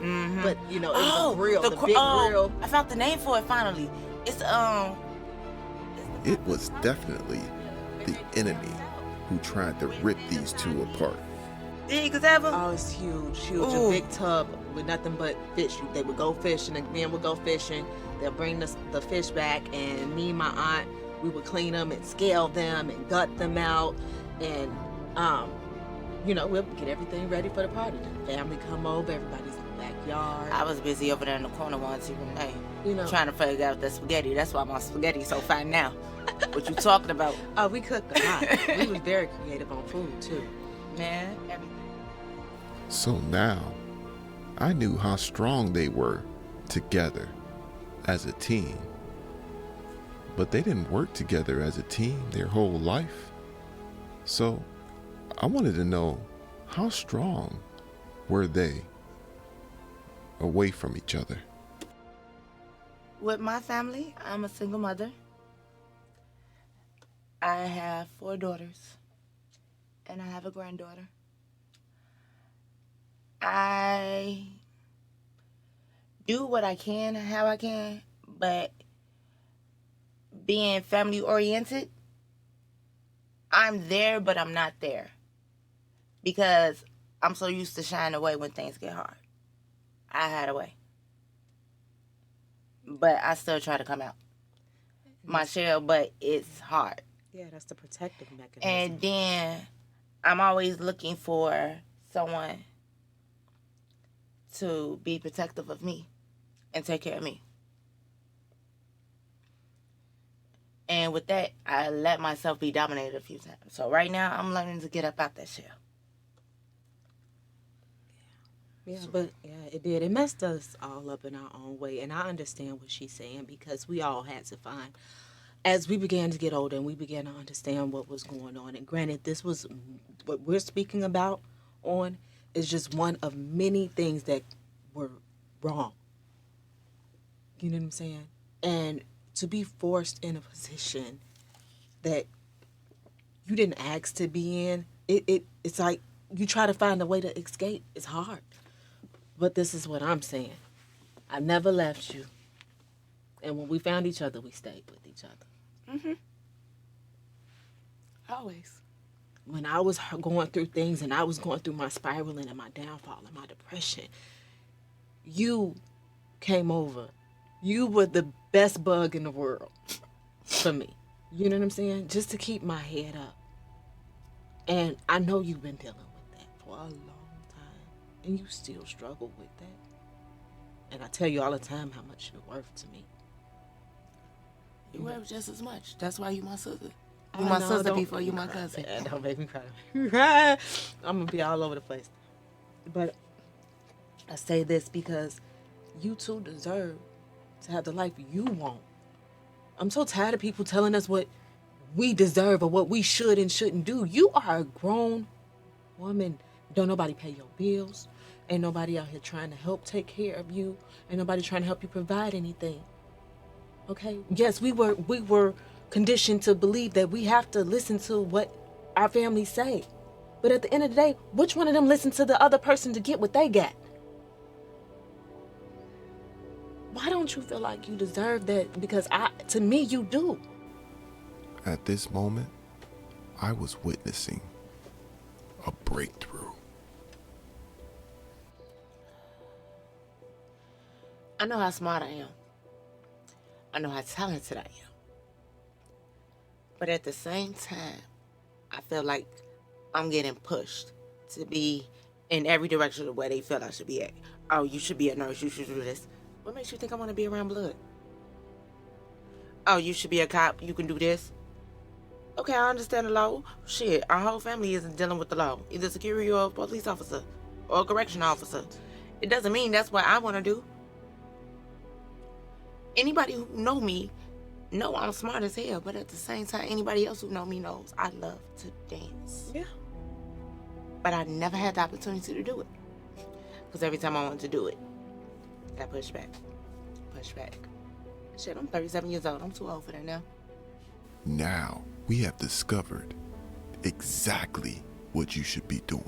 Mm-hmm. But you know, it was a grill, the big grill. I found the name for it finally. It's It was definitely the enemy who tried to rip these two apart. big as ever. Oh, it's huge, huge. Ooh. A big tub with nothing but fish. They would go fishing, the men would go fishing. They'll bring the fish back, and me and my aunt, we would clean them and scale them and gut them out, and you know, we'll get everything ready for the party. The family come over, everybody's in the backyard. I was busy over there in the corner once, hey, You know, trying to figure out the spaghetti. That's why my spaghetti's so fine now. What you talking about? oh, we cooked a lot. We was very creative on food too. Man, everything. So now, I knew how strong they were together as a team. But they didn't work together as a team their whole life. So I wanted to know, how strong were they away from each other? With my family, I'm a single mother. I have 4 daughters, and I have a granddaughter. I do what I can, how I can, but being family oriented, I'm there, but I'm not there. Because I'm so used to shying away when things get hard. I hide away. But I still try to come out my shell, but it's hard. Yeah, that's the protective mechanism. And then I'm always looking for someone to be protective of me and take care of me. And with that, I let myself be dominated a few times. So right now, I'm learning to get up out that shell. Yeah, but yeah, it did. It messed us all up in our own way. And I understand what she's saying, because we all had to find, as we began to get older and we began to understand what was going on. And granted, this was what we're speaking about on is just one of many things that were wrong. You know what I'm saying? And to be forced in a position that you didn't ask to be in, it's like you try to find a way to escape. It's hard. But this is what I'm saying. I never left you. And when we found each other, we stayed with each other. Mm-hmm. Always. When I was going through things and I was going through my spiraling and my downfall and my depression, you came over. You were the best bug in the world for me. You know what I'm saying? Just to keep my head up. And I know you've been dealing with that for a long time. And you still struggle with that. And I tell you all the time how much you're worth to me. You worth just as much. That's why you my sister. You my sister before you my cousin. Don't make me cry. I'm going to be all over the place. But I say this because you too deserve to have the life you want. I'm so tired of people telling us what we deserve or what we should and shouldn't do. You are a grown woman. Don't nobody pay your bills. Ain't nobody out here trying to help take care of you. Ain't nobody trying to help you provide anything. Okay? Yes, we were conditioned to believe that we have to listen to what our families say. But at the end of the day, which one of them listen to the other person to get what they got? Why don't you feel like you deserve that? Because to me, you do. At this moment, I was witnessing a breakthrough. I know how smart I am. I know how talented I am. But at the same time, I feel like I'm getting pushed to be in every direction of where they feel I should be at. Oh, you should be a nurse. You should do this. What makes you think I want to be around blood? Oh, you should be a cop. You can do this. Okay, I understand the law. Shit, our whole family isn't dealing with the law. Either security or a police officer or a correction officer. It doesn't mean that's what I want to do. Anybody who know me know I'm smart as hell, but at the same time, anybody else who know me knows I love to dance. Yeah. But I never had the opportunity to do it. Because every time I wanted to do it, I pushed back. Push back. Shit, I'm 37 years old. I'm too old for that now. Now we have discovered exactly what you should be doing.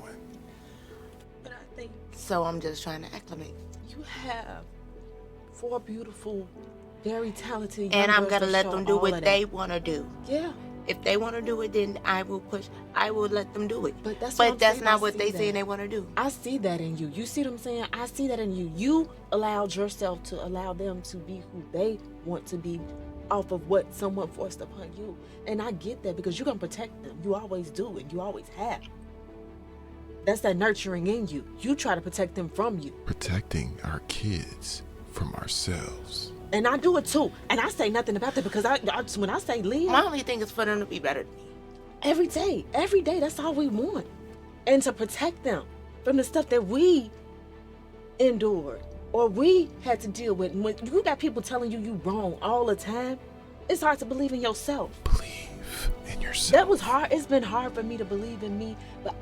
But I think So I'm just trying to acclimate. you have 4 beautiful, very talented young And I'm girls going to that let show them do all what of they that. want to do. Yeah. If they want to do it, then I will let them do it. But that's what I'm saying, not I what see they that. saying they want to do. I see that in you. You see what I'm saying? I see that in you. You allowed yourself to allow them to be who they want to be off of what someone forced upon you. And I get that because you're going to protect them. You always do, and you always have. That's that nurturing in you. You try to protect them from you. Protecting our kids from ourselves. And I do it too. And I say nothing about that because when I say leave, My only thing is for them to be better than me. every day, that's all we want. And to protect them from the stuff that we endured or we had to deal with. When you got people telling you wrong all the time, it's hard to believe in yourself. Believe in yourself. That was hard. It's been hard for me to believe in me, but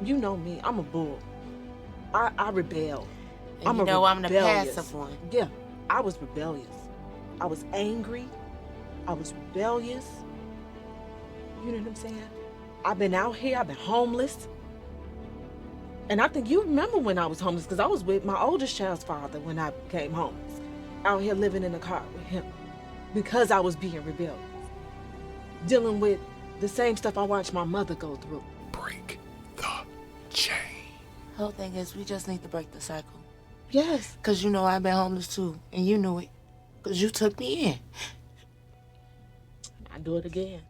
you know me, I'm a bull. I rebel. And I'm you know I'm the rebellious. passive one. Yeah, I was rebellious. I was angry. I was rebellious. You know what I'm saying? I've been out here. I've been homeless. And I think you remember when I was homeless because I was with my oldest child's father when I became homeless. Out here living in a car with him because I was being rebellious. Dealing with the same stuff I watched my mother go through. Break the chain. The whole thing is we just need to break the cycle. Yes. Because you know I've been homeless too. And you knew it. Because you took me in. I do it again.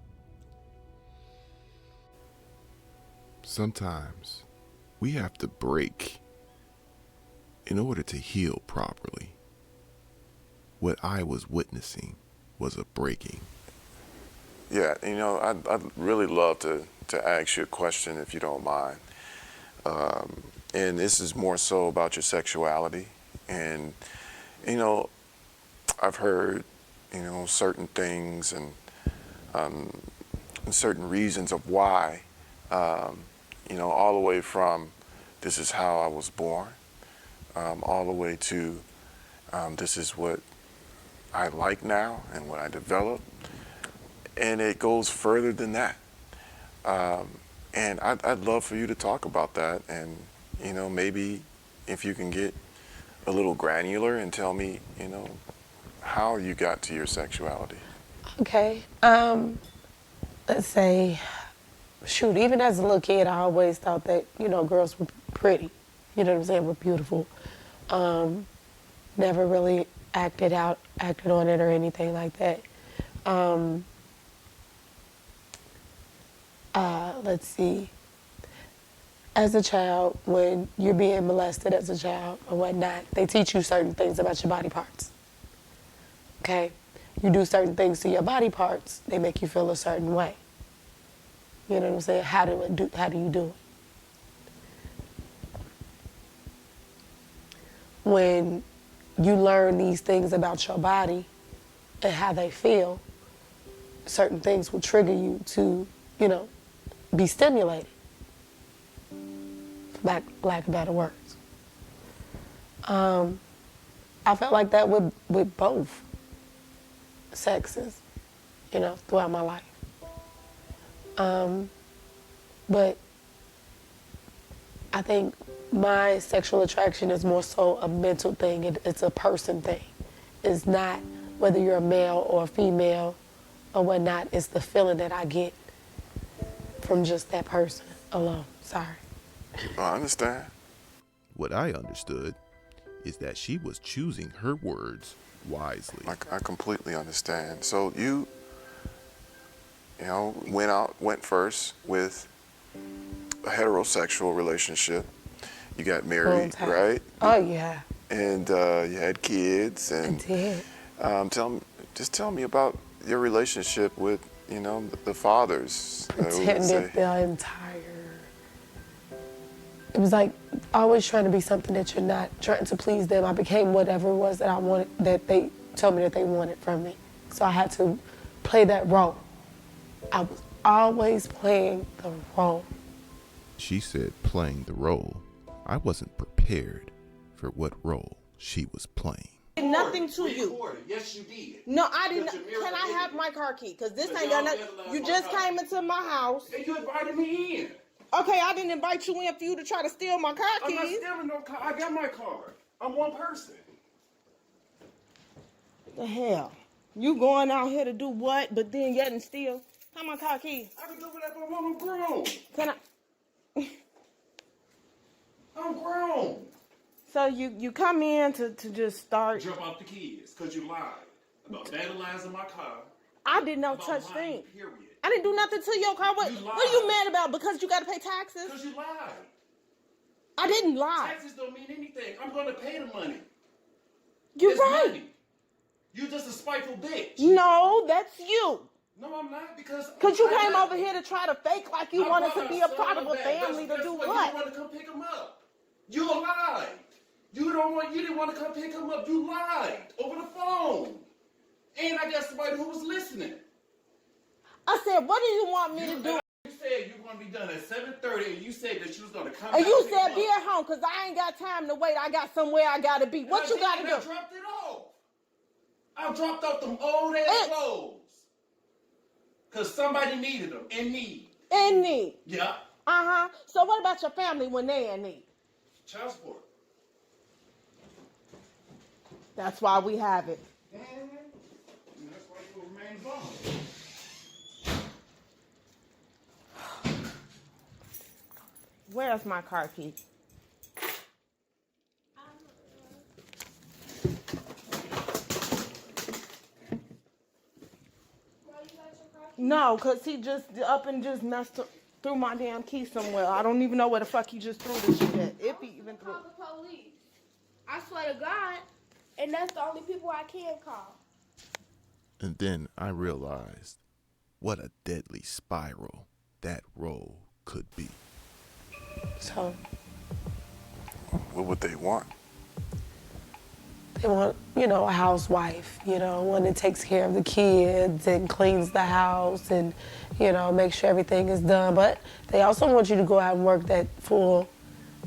Sometimes we have to break in order to heal properly. What I was witnessing was a breaking. Yeah, you know, I'd really love to ask you a question if you don't mind. And this is more so about your sexuality. And, you know, I've heard, you know, certain things and certain reasons of why, you know, all the way from this is how I was born, all the way to this is what I like now and what I developed. And it goes further than that. And I'd love for you to talk about that. And, you know, maybe if you can get a little granular and tell me, you know, how you got to your sexuality. Okay. Let's say, shoot, even as a little kid, I always thought that, you know, girls were pretty. You know what I'm saying? Were beautiful. Never really acted on it or anything like that. Let's see. As a child, when you're being molested as a child or whatnot, they teach you certain things about your body parts. Okay? You do certain things to your body parts, they make you feel a certain way. You know what I'm saying? How do you do it? When you learn these things about your body and how they feel, certain things will trigger you to, you know, be stimulated, for lack of better words. I felt like that with both sexes, you know, throughout my life. But I think my sexual attraction is more so a mental thing. It's a person thing. It's not whether you're a male or a female or whatnot. It's the feeling that I get from just that person alone. Sorry. I understand. What I understood is that she was choosing her words wisely. I completely understand. So you know, went first with a heterosexual relationship. You got married, right? Oh, yeah. And you had kids. And I did. tell me about your relationship with, the fathers. Attended the entire. It was like always trying to be something that you're not, trying to please them. I became whatever it was that I wanted, that they told me that they wanted from me. So I had to play that role. I was always playing the role. She said playing the role. I wasn't prepared for what role she was playing. Nothing to you. Yes, you did. No, I didn't. Can I have my car key? Because this ain't got nothing. You just came into my house. And you invited me in. Okay, I didn't invite you in for you to try to steal my car keys. I'm not stealing no car. I got my car. I'm one person. The hell? You going out here to do what, but then yet and steal? How my car keys? I can do whatever I want. I'm grown. Can I? I'm grown. So you come in to just start. Drop off the keys because you lied about vandalizing my car. I did no such thing. Period. I didn't do nothing to your car. What are you mad about? Because you got to pay taxes? Because you lied. I didn't lie. Taxes don't mean anything. I'm going to pay the money. You're it's right. Money. You just a spiteful bitch. No, that's you. No, I'm not, because you came over here to try to fake like you wanted to be a part of a family to do what? You want to come pick him up. You lied. You didn't want to come pick him up. You lied over the phone. And I got somebody who was listening. I said, what do you want me to do? You said you were going to be done at 7:30, and you said that you was going to come And back you and said pick be him up. at home because I ain't got time to wait. I got somewhere I got to be. What you got to do? I dropped it off. I dropped off them old-ass clothes. Because somebody needed them. In need. In need. Yeah. Uh-huh. So what about your family when they in need? Child support. That's why we have it. And that's why you will remain involved. Where's my car key? No, because he just up and just threw my damn key somewhere. I don't even know where the fuck he just threw the shit at. If he even threw it. Call the police. I swear to God, and that's the only people I can call. And then I realized what a deadly spiral that role could be. So What would they want? they want, a housewife, one that takes care of the kids and cleans the house and, make sure everything is done. But they also want you to go out and work that full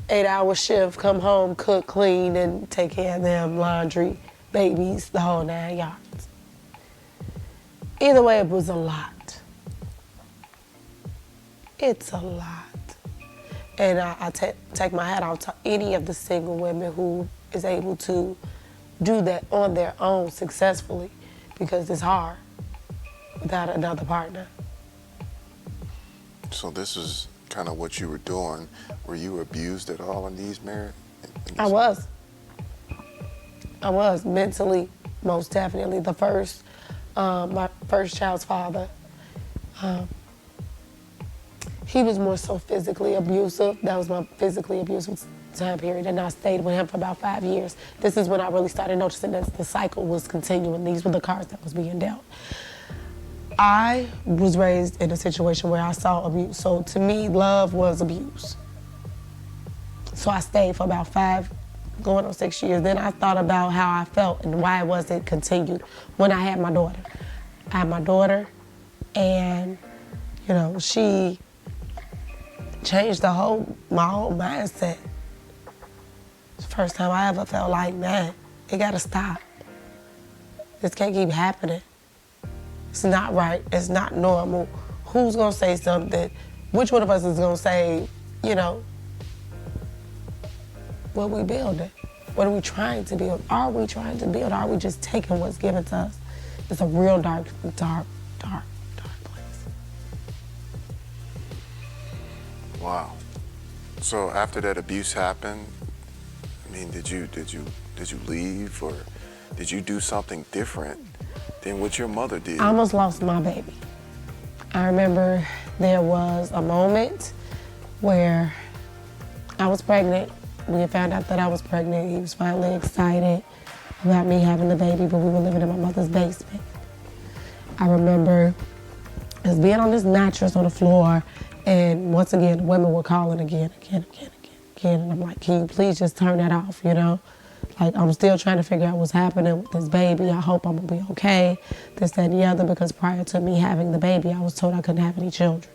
8-hour shift, come home, cook, clean, and take care of them, laundry, babies, the whole 9 yards. Either way, it was a lot. It's a lot. And I take my hat off to any of the single women who is able to do that on their own successfully, because it's hard without another partner. So this is kind of what you were doing. Were you abused at all in these marriages? I was mentally, most definitely. My first child's father, he was more so physically abusive. That was my physically abusive time period, and I stayed with him for about 5 years. This is when I really started noticing that the cycle was continuing. These were the cards that was being dealt. I was raised in a situation where I saw abuse, so to me, love was abuse. So I stayed for about 5, going on 6 years. Then I thought about how I felt and why it wasn't continued when I had my daughter. I had my daughter, and she changed my whole mindset. It's the first time I ever felt like, man, it gotta stop. This can't keep happening. It's not right. It's not normal. Who's gonna say something? Which one of us is gonna say, what we building? What are we trying to build? Are we trying to build? Are we just taking what's given to us? It's a real dark place. Wow. So after that abuse happened, did you leave, or did you do something different than what your mother did? I almost lost my baby. I remember there was a moment where I was pregnant. We had found out that I was pregnant. He was finally excited about me having the baby, but we were living in my mother's basement. I remember us being on this mattress on the floor, and once again, the women were calling again. And I'm like, can you please just turn that off, you know? Like, I'm still trying to figure out what's happening with this baby. I hope I'm gonna be okay, this, that, and the other, because prior to me having the baby, I was told I couldn't have any children.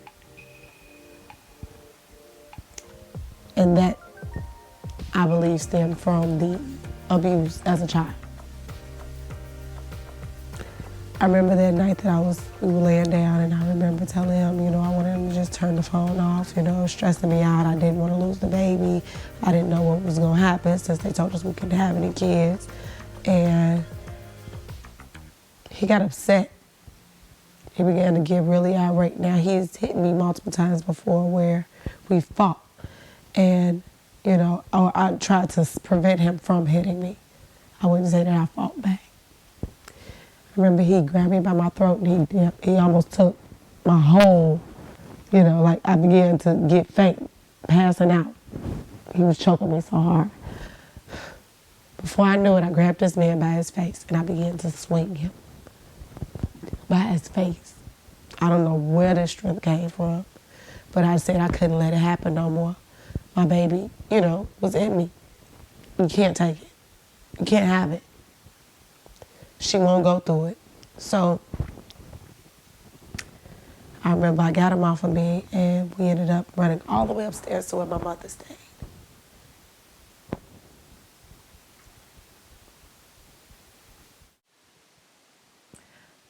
And that, I believe, stemmed from the abuse as a child. I remember that night that we were laying down, and I remember telling him, you know, I wanted him to just turn the phone off, you know, stressing me out. I didn't want to lose the baby. I didn't know what was gonna happen since they told us we couldn't have any kids. And he got upset. He began to get really irate. Now, he's hit me multiple times before where we fought. And, you know, I tried to prevent him from hitting me. I wouldn't say that I fought back. I remember he grabbed me by my throat and he almost took my whole, you know, like I began to get faint, passing out. He was choking me so hard. Before I knew it, I grabbed this man by his face and I began to swing him by his face. I don't know where this strength came from, but I said I couldn't let it happen no more. My baby, you know, was in me. You can't take it. You can't have it. She won't go through it. So I remember I got him off of me and we ended up running all the way upstairs to where my mother stayed.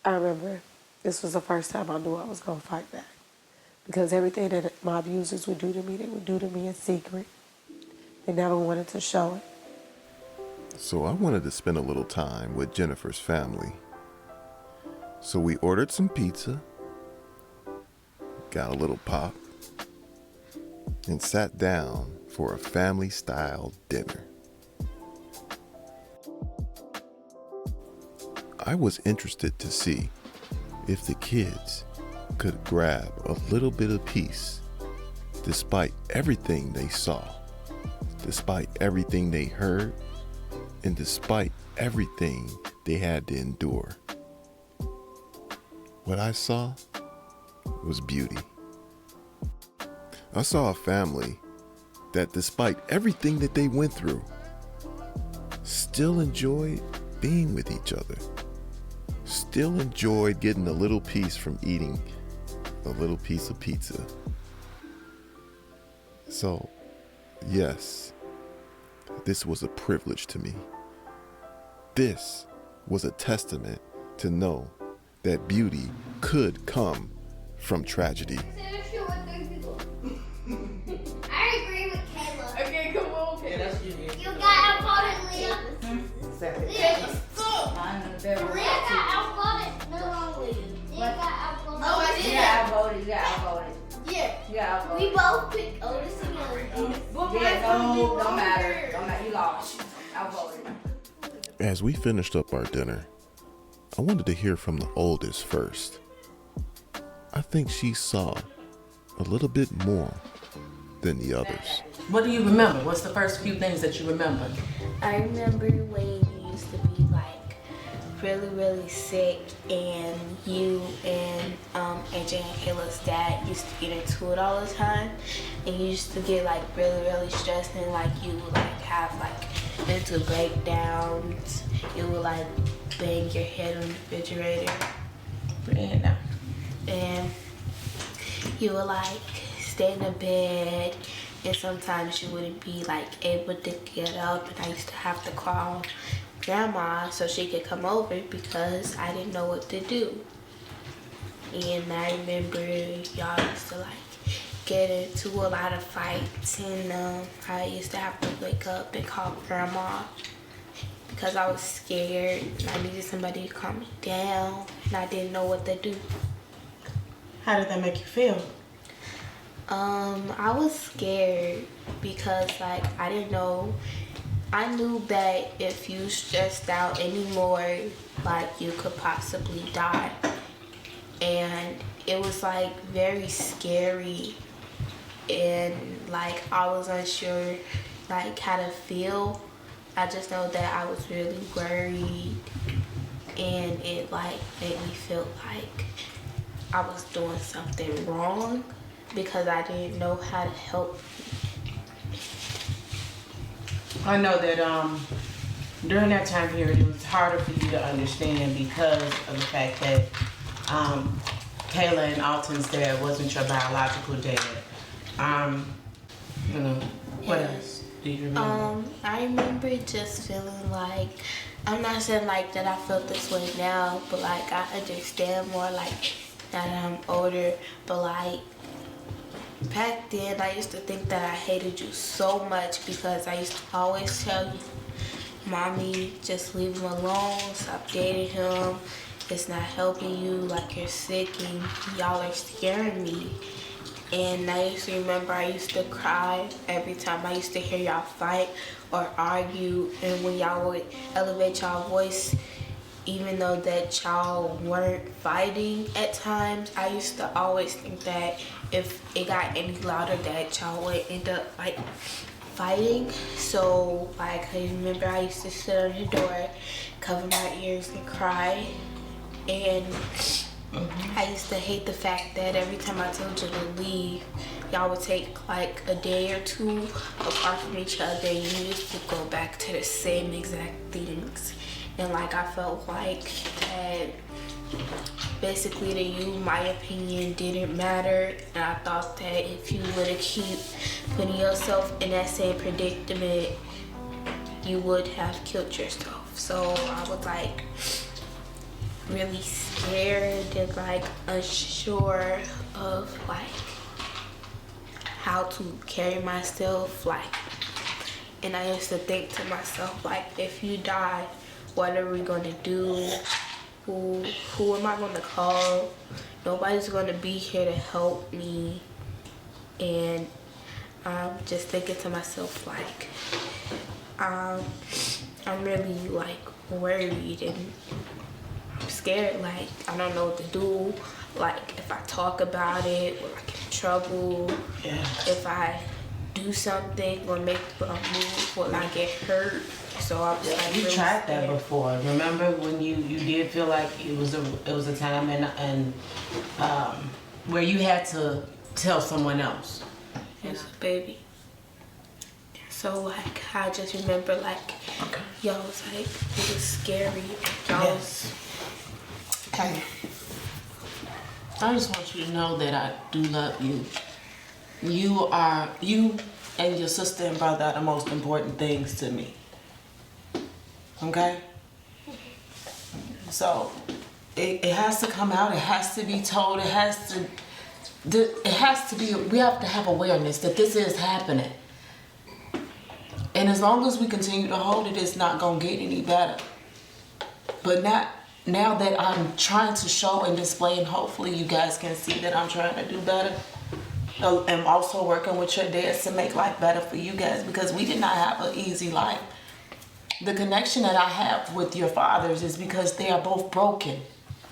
I remember this was the first time I knew I was gonna fight back, because everything that my abusers would do to me, they would do to me in secret. They never wanted to show it. So I wanted to spend a little time with Jennifer's family. So we ordered some pizza, got a little pop, and sat down for a family-style dinner. I was interested to see if the kids could grab a little bit of peace despite everything they saw, despite everything they heard, and despite everything they had to endure. What I saw was beauty. I saw a family that, despite everything that they went through, still enjoyed being with each other, still enjoyed getting a little piece from eating a little piece of pizza. So, yes, this was a privilege to me. This was a testament to know that beauty could come from tragedy. I agree with Kayla. Okay, come on. You got outvoted, Leah. Leah, Leah got outvoted. No, Leah. Leah got outvoted. Oh, I did. You got outvoted. Yeah. You got outvoted. We both picked Otis together. Don't matter. You lost. Outvoted. As we finished up our dinner, I wanted to hear from the oldest first. I think she saw a little bit more than the others. What do you remember? What's the first few things that you remember? I remember when you used to be like really, really sick, and you and AJ and Kayla's dad used to get into it all the time, and you used to get like really, really stressed, and like you would like have like mental breakdowns. You would like bang your head on the refrigerator. Put your hand down. And you would like stay in the bed, and sometimes you wouldn't be like able to get up, and I used to have to call Grandma so she could come over because I didn't know what to do. And I remember y'all used to like get into a lot of fights, and I used to have to wake up and call Grandma because I was scared and I needed somebody to calm me down, and I didn't know what to do. How did that make you feel? I was scared because like I didn't know. I knew that if you stressed out anymore, like you could possibly die. And it was like very scary and like I was unsure like how to feel. I just know that I was really worried, and it like made me feel like I was doing something wrong because I didn't know how to help. I know that during that time period it was harder for you to understand because of the fact that Kayla and Alton's dad wasn't your biological dad. You know, what else do you remember? I remember just feeling like, I'm not saying like that I felt this way now, but like I understand more like now that I'm older, but like back then I used to think that I hated you so much because I used to always tell you, Mommy, just leave him alone, stop dating him, it's not helping you, like you're sick and y'all are scaring me. And I used to remember I used to cry every time I used to hear y'all fight or argue, and when y'all would elevate y'all voice, even though that y'all weren't fighting at times, I used to always think that if it got any louder that y'all would end up like fighting. So like I remember I used to sit on the door, cover my ears and cry, and I used to hate the fact that every time I told you to leave, y'all would take like a day or two apart from each other and you used to go back to the same exact things. And like I felt like that basically to you, my opinion didn't matter. And I thought that if you would have keep putting yourself in that same predicament, you would have killed yourself. So I was like really scared and like unsure of like how to carry myself, like, and I used to think to myself like, if you die, what are we gonna do? Who am I gonna call? Nobody's gonna be here to help me. And I'm just thinking to myself like, I'm really like worried and scared, like I don't know what to do. Like if I talk about it, will I get in trouble? Yeah. If I do something or make a move, will I get hurt? So I was like, You really tried that scared. before. Remember when you did feel like it was a time and where you had to tell someone else. Yes, baby. So like I just remember like y'all was like, it was scary. Y'all was Okay. I just want you to know that I do love you. You and your sister and brother are the most important things to me. Okay? So it has to come out, it has to be told, it has to be, we have to have awareness that this is happening. And as long as we continue to hold it, it's not gonna get any better. But now that I'm trying to show and display, and hopefully you guys can see that I'm trying to do better. I'm also working with your dads to make life better for you guys, because we did not have an easy life. The connection that I have with your fathers is because they are both broken.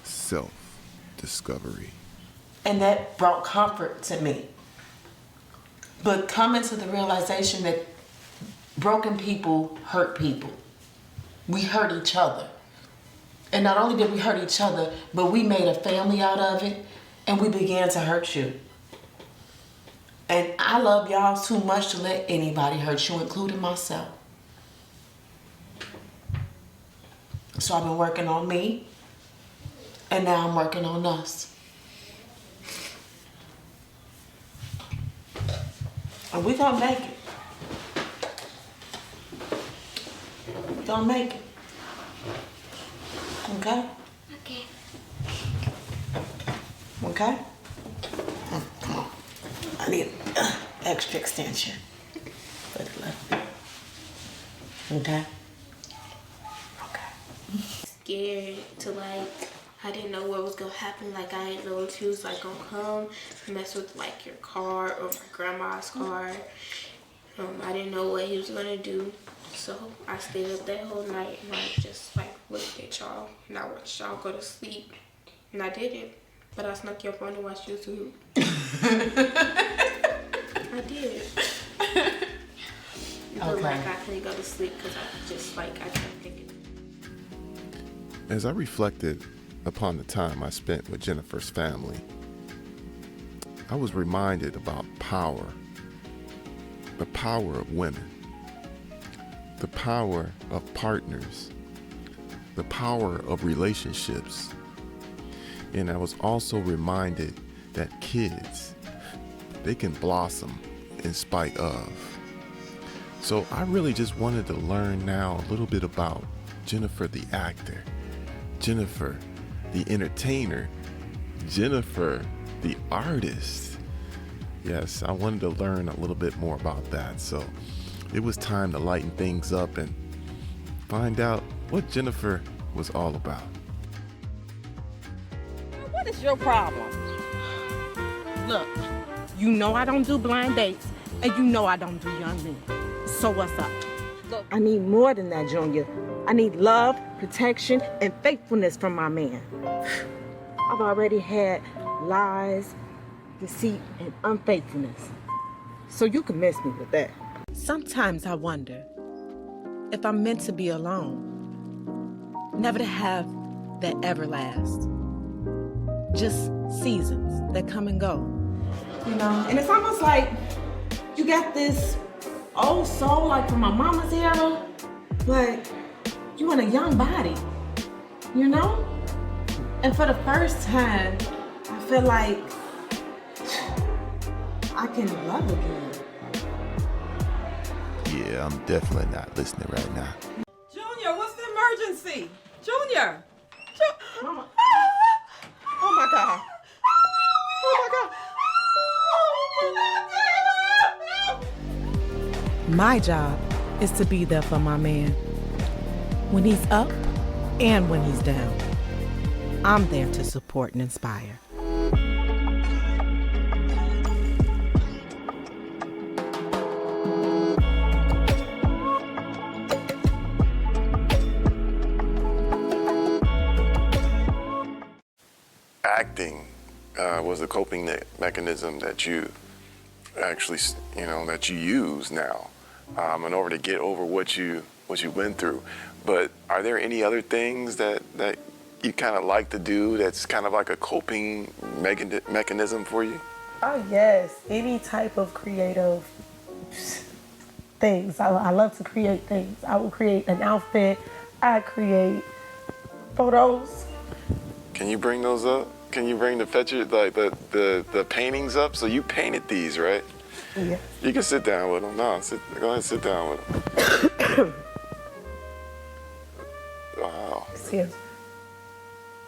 Self-discovery. And that brought comfort to me. But coming to the realization that broken people hurt people. We hurt each other. And not only did we hurt each other, but we made a family out of it, and we began to hurt you. And I love y'all too much to let anybody hurt you, including myself. So I've been working on me, and now I'm working on us. And we gonna make it. We gonna make it. Okay? okay. Okay? Come on. I need extra extension for the left. Okay? Okay. Scared to like, I didn't know what was gonna happen. Like I didn't know if he was like gonna come mess with like your car or my grandma's car. I didn't know what he was gonna do. So I stayed up that whole night and I just like looked at y'all and I watched y'all go to sleep. And I didn't, but I snuck your phone and watched YouTube. I did. But Okay. like I couldn't go to sleep because I kept thinking. As I reflected upon the time I spent with Jennifer's family, I was reminded about power, the power of women, the power of partners, the power of relationships. And I was also reminded that kids, they can blossom in spite of. So I really just wanted to learn now a little bit about Jennifer the actor, Jennifer the entertainer, Jennifer the artist. Yes, I wanted to learn a little bit more about that. So it was time to lighten things up and find out what Jennifer was all about. What is your problem? Look, you know I don't do blind dates, and you know I don't do young men. So what's up? Look, I need more than that, Junior. I need love, protection, and faithfulness from my man. I've already had lies, deceit, and unfaithfulness. So you can miss me with that. Sometimes I wonder if I'm meant to be alone. Never to have that ever last. Just seasons that come and go. You know, and it's almost like you got this old soul like from my mama's era, but you in a young body, you know? And for the first time, I feel like I can love again. Yeah, I'm definitely not listening right now. Junior, what's the emergency? Junior! Mama. Oh my God. Oh my God. My job is to be there for my man. When he's up and when he's down. I'm there to support and inspire. Acting was a coping mechanism that you actually, that you use now in order to get over what you went through. But are there any other things that you kind of like to do that's kind of like a coping mechanism for you? Oh yes, any type of creative things. I love to create things. I will create an outfit. I create photos. Can you bring those up? Can you bring the picture, like the paintings up? So you painted these, right? Yeah. You can sit down with them. No, go ahead and sit down with them. Wow. Excuse me.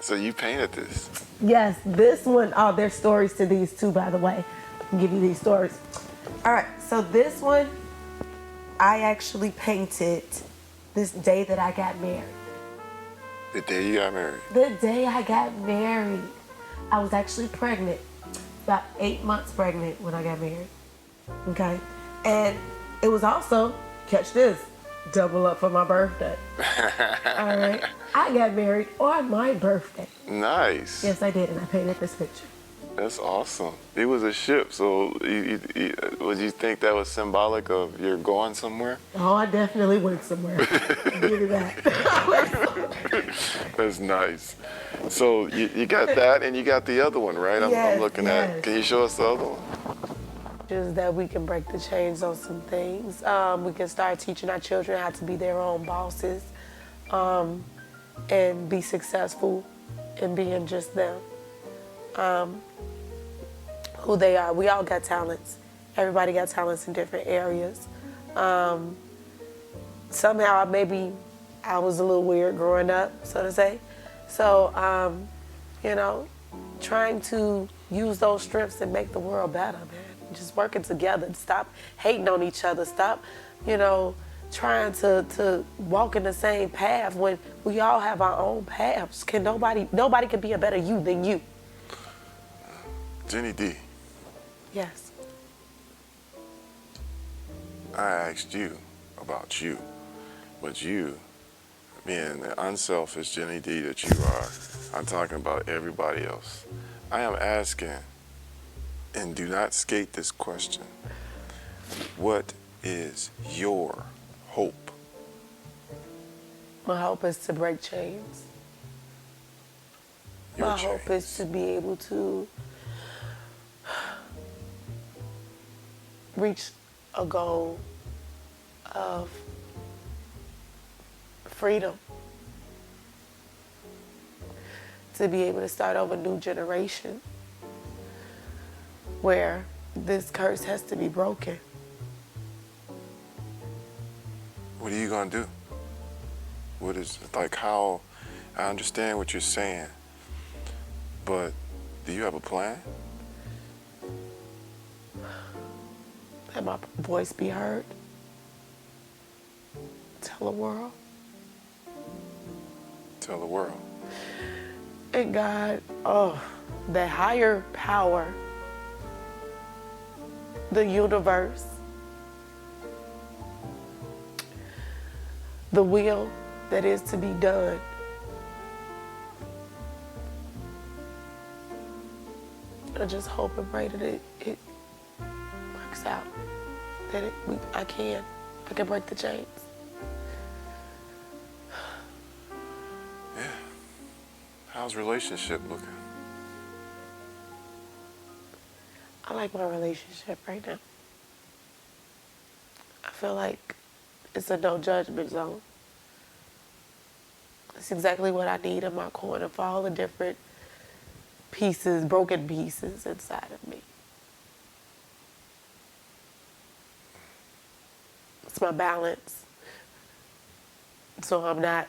So you painted this. Yes, this one, oh, there's stories to these too, by the way. I'll give you these stories. All right, so this one, I actually painted this day that I got married. The day you got married. The day I got married. I was actually pregnant, about 8 months pregnant when I got married. Okay? And it was also, catch this, double up for my birthday. All right? I got married on my birthday. Nice. Yes, I did, and I painted this picture. That's awesome. It was a ship, so would you think that was symbolic of you're going somewhere? Oh, I definitely went somewhere. I'll give you that. That's nice. So you got that, and you got the other one, right? I'm looking at. Can you show us the other one? Is that we can break the chains on some things. We can start teaching our children how to be their own bosses and be successful in being just them. Who they are. We all got talents. Everybody got talents in different areas. Somehow maybe I was a little weird growing up, so to say. So, trying to use those strengths and make the world better, man. Just working together. Stop hating on each other. Stop, trying to walk in the same path when we all have our own paths. Nobody can be a better you than you. Jenny D, Yes. I asked you about you, but you, being the unselfish Jenny D that you are, I'm talking about everybody else. I am asking, and do not skate this question, What is your hope? My hope is to break chains. My hope is to be able to reach a goal of freedom. To be able to start over a new generation where this curse has to be broken. What are you gonna do? What is, like, how, I understand what you're saying, but do you have a plan? Let my voice be heard. Tell the world. Tell the world. And God, the higher power, the universe, the will that is to be done. I just hope and pray that it works out, that I can break the chains. Yeah. How's relationship looking? I like my relationship right now. I feel like it's a no judgment zone. It's exactly what I need in my corner for all the different pieces, broken pieces inside of me. It's my balance. So I'm not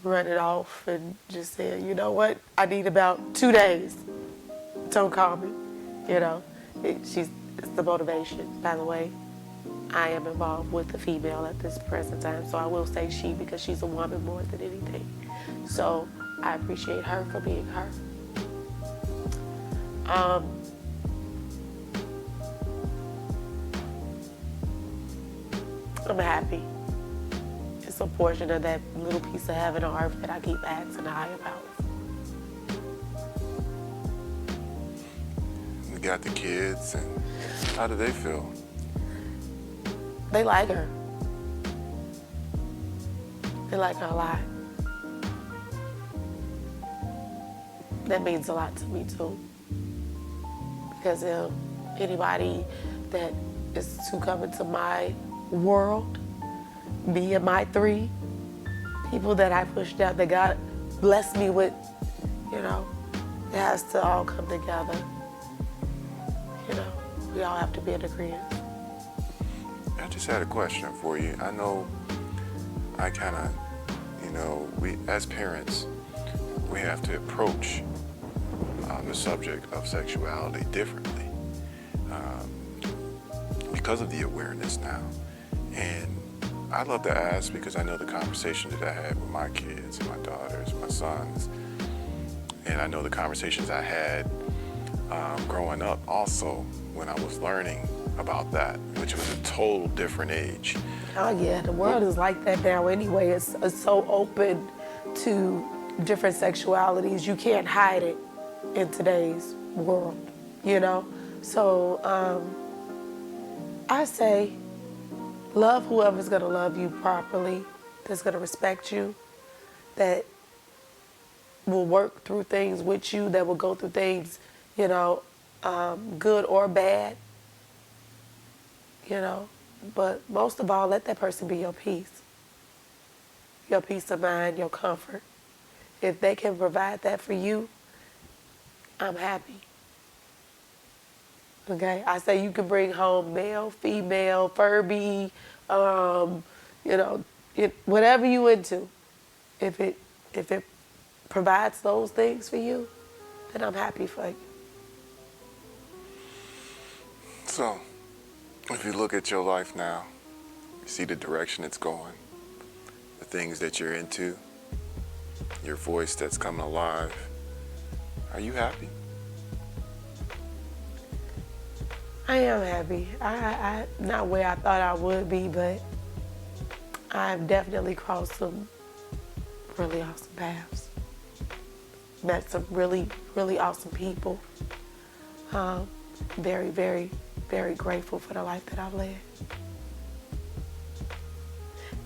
running off and just saying, you know what, I need about 2 days. Don't call me. You know, it's the motivation, by the way. I am involved with a female at this present time, so I will say she because she's a woman more than anything. So I appreciate her for being her. I'm happy. It's a portion of that little piece of heaven on earth that I keep asking the higher powers. You got the kids, and how do they feel? They like her. They like her a lot. That means a lot to me too. Because anybody that is to come into my world, me and my 3 people that I pushed out, that God blessed me with, you know, it has to all come together. You know, we all have to be in agreement. I just had a question for you. I know I kind of, you know, we as parents, we have to approach the subject of sexuality differently because of the awareness now. And I'd love to ask, because I know the conversations that I had with my kids, my daughters, my sons, and I know the conversations I had growing up also when I was learning about that, which was a total different age. Oh yeah, the world is like that now anyway. It's so open to different sexualities. You can't hide it in today's world, you know? So I say, love whoever's gonna love you properly, that's gonna respect you, that will work through things with you, that will go through things, you know, good or bad, you know. But most of all, let that person be your peace of mind, your comfort. If they can provide that for you, I'm happy. Okay, I say you can bring home male, female, Furby, you know, whatever you into. If it provides those things for you, then I'm happy for you. So, if you look at your life now, you see the direction it's going, the things that you're into, your voice that's coming alive. Are you happy? I am happy. I not where I thought I would be, but I've definitely crossed some really awesome paths. Met some really, really awesome people. Very, very very grateful for the life that I've led.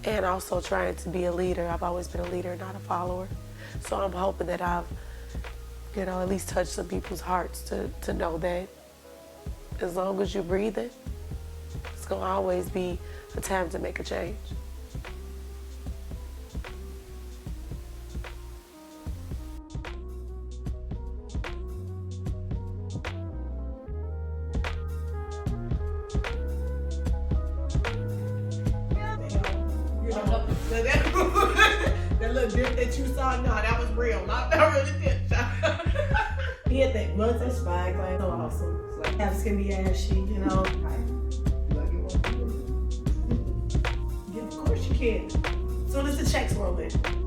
And also trying to be a leader. I've always been a leader, not a follower. So I'm hoping that I've, at least touched some people's hearts to know that as long as you're breathing, it's gonna always be a time to make a change. That little dip that you saw, no, that was real. Not really dip. He had that blood and spyglass. So awesome. It's like half skinny ashy, Yeah, of course you can. As soon as the checks roll in.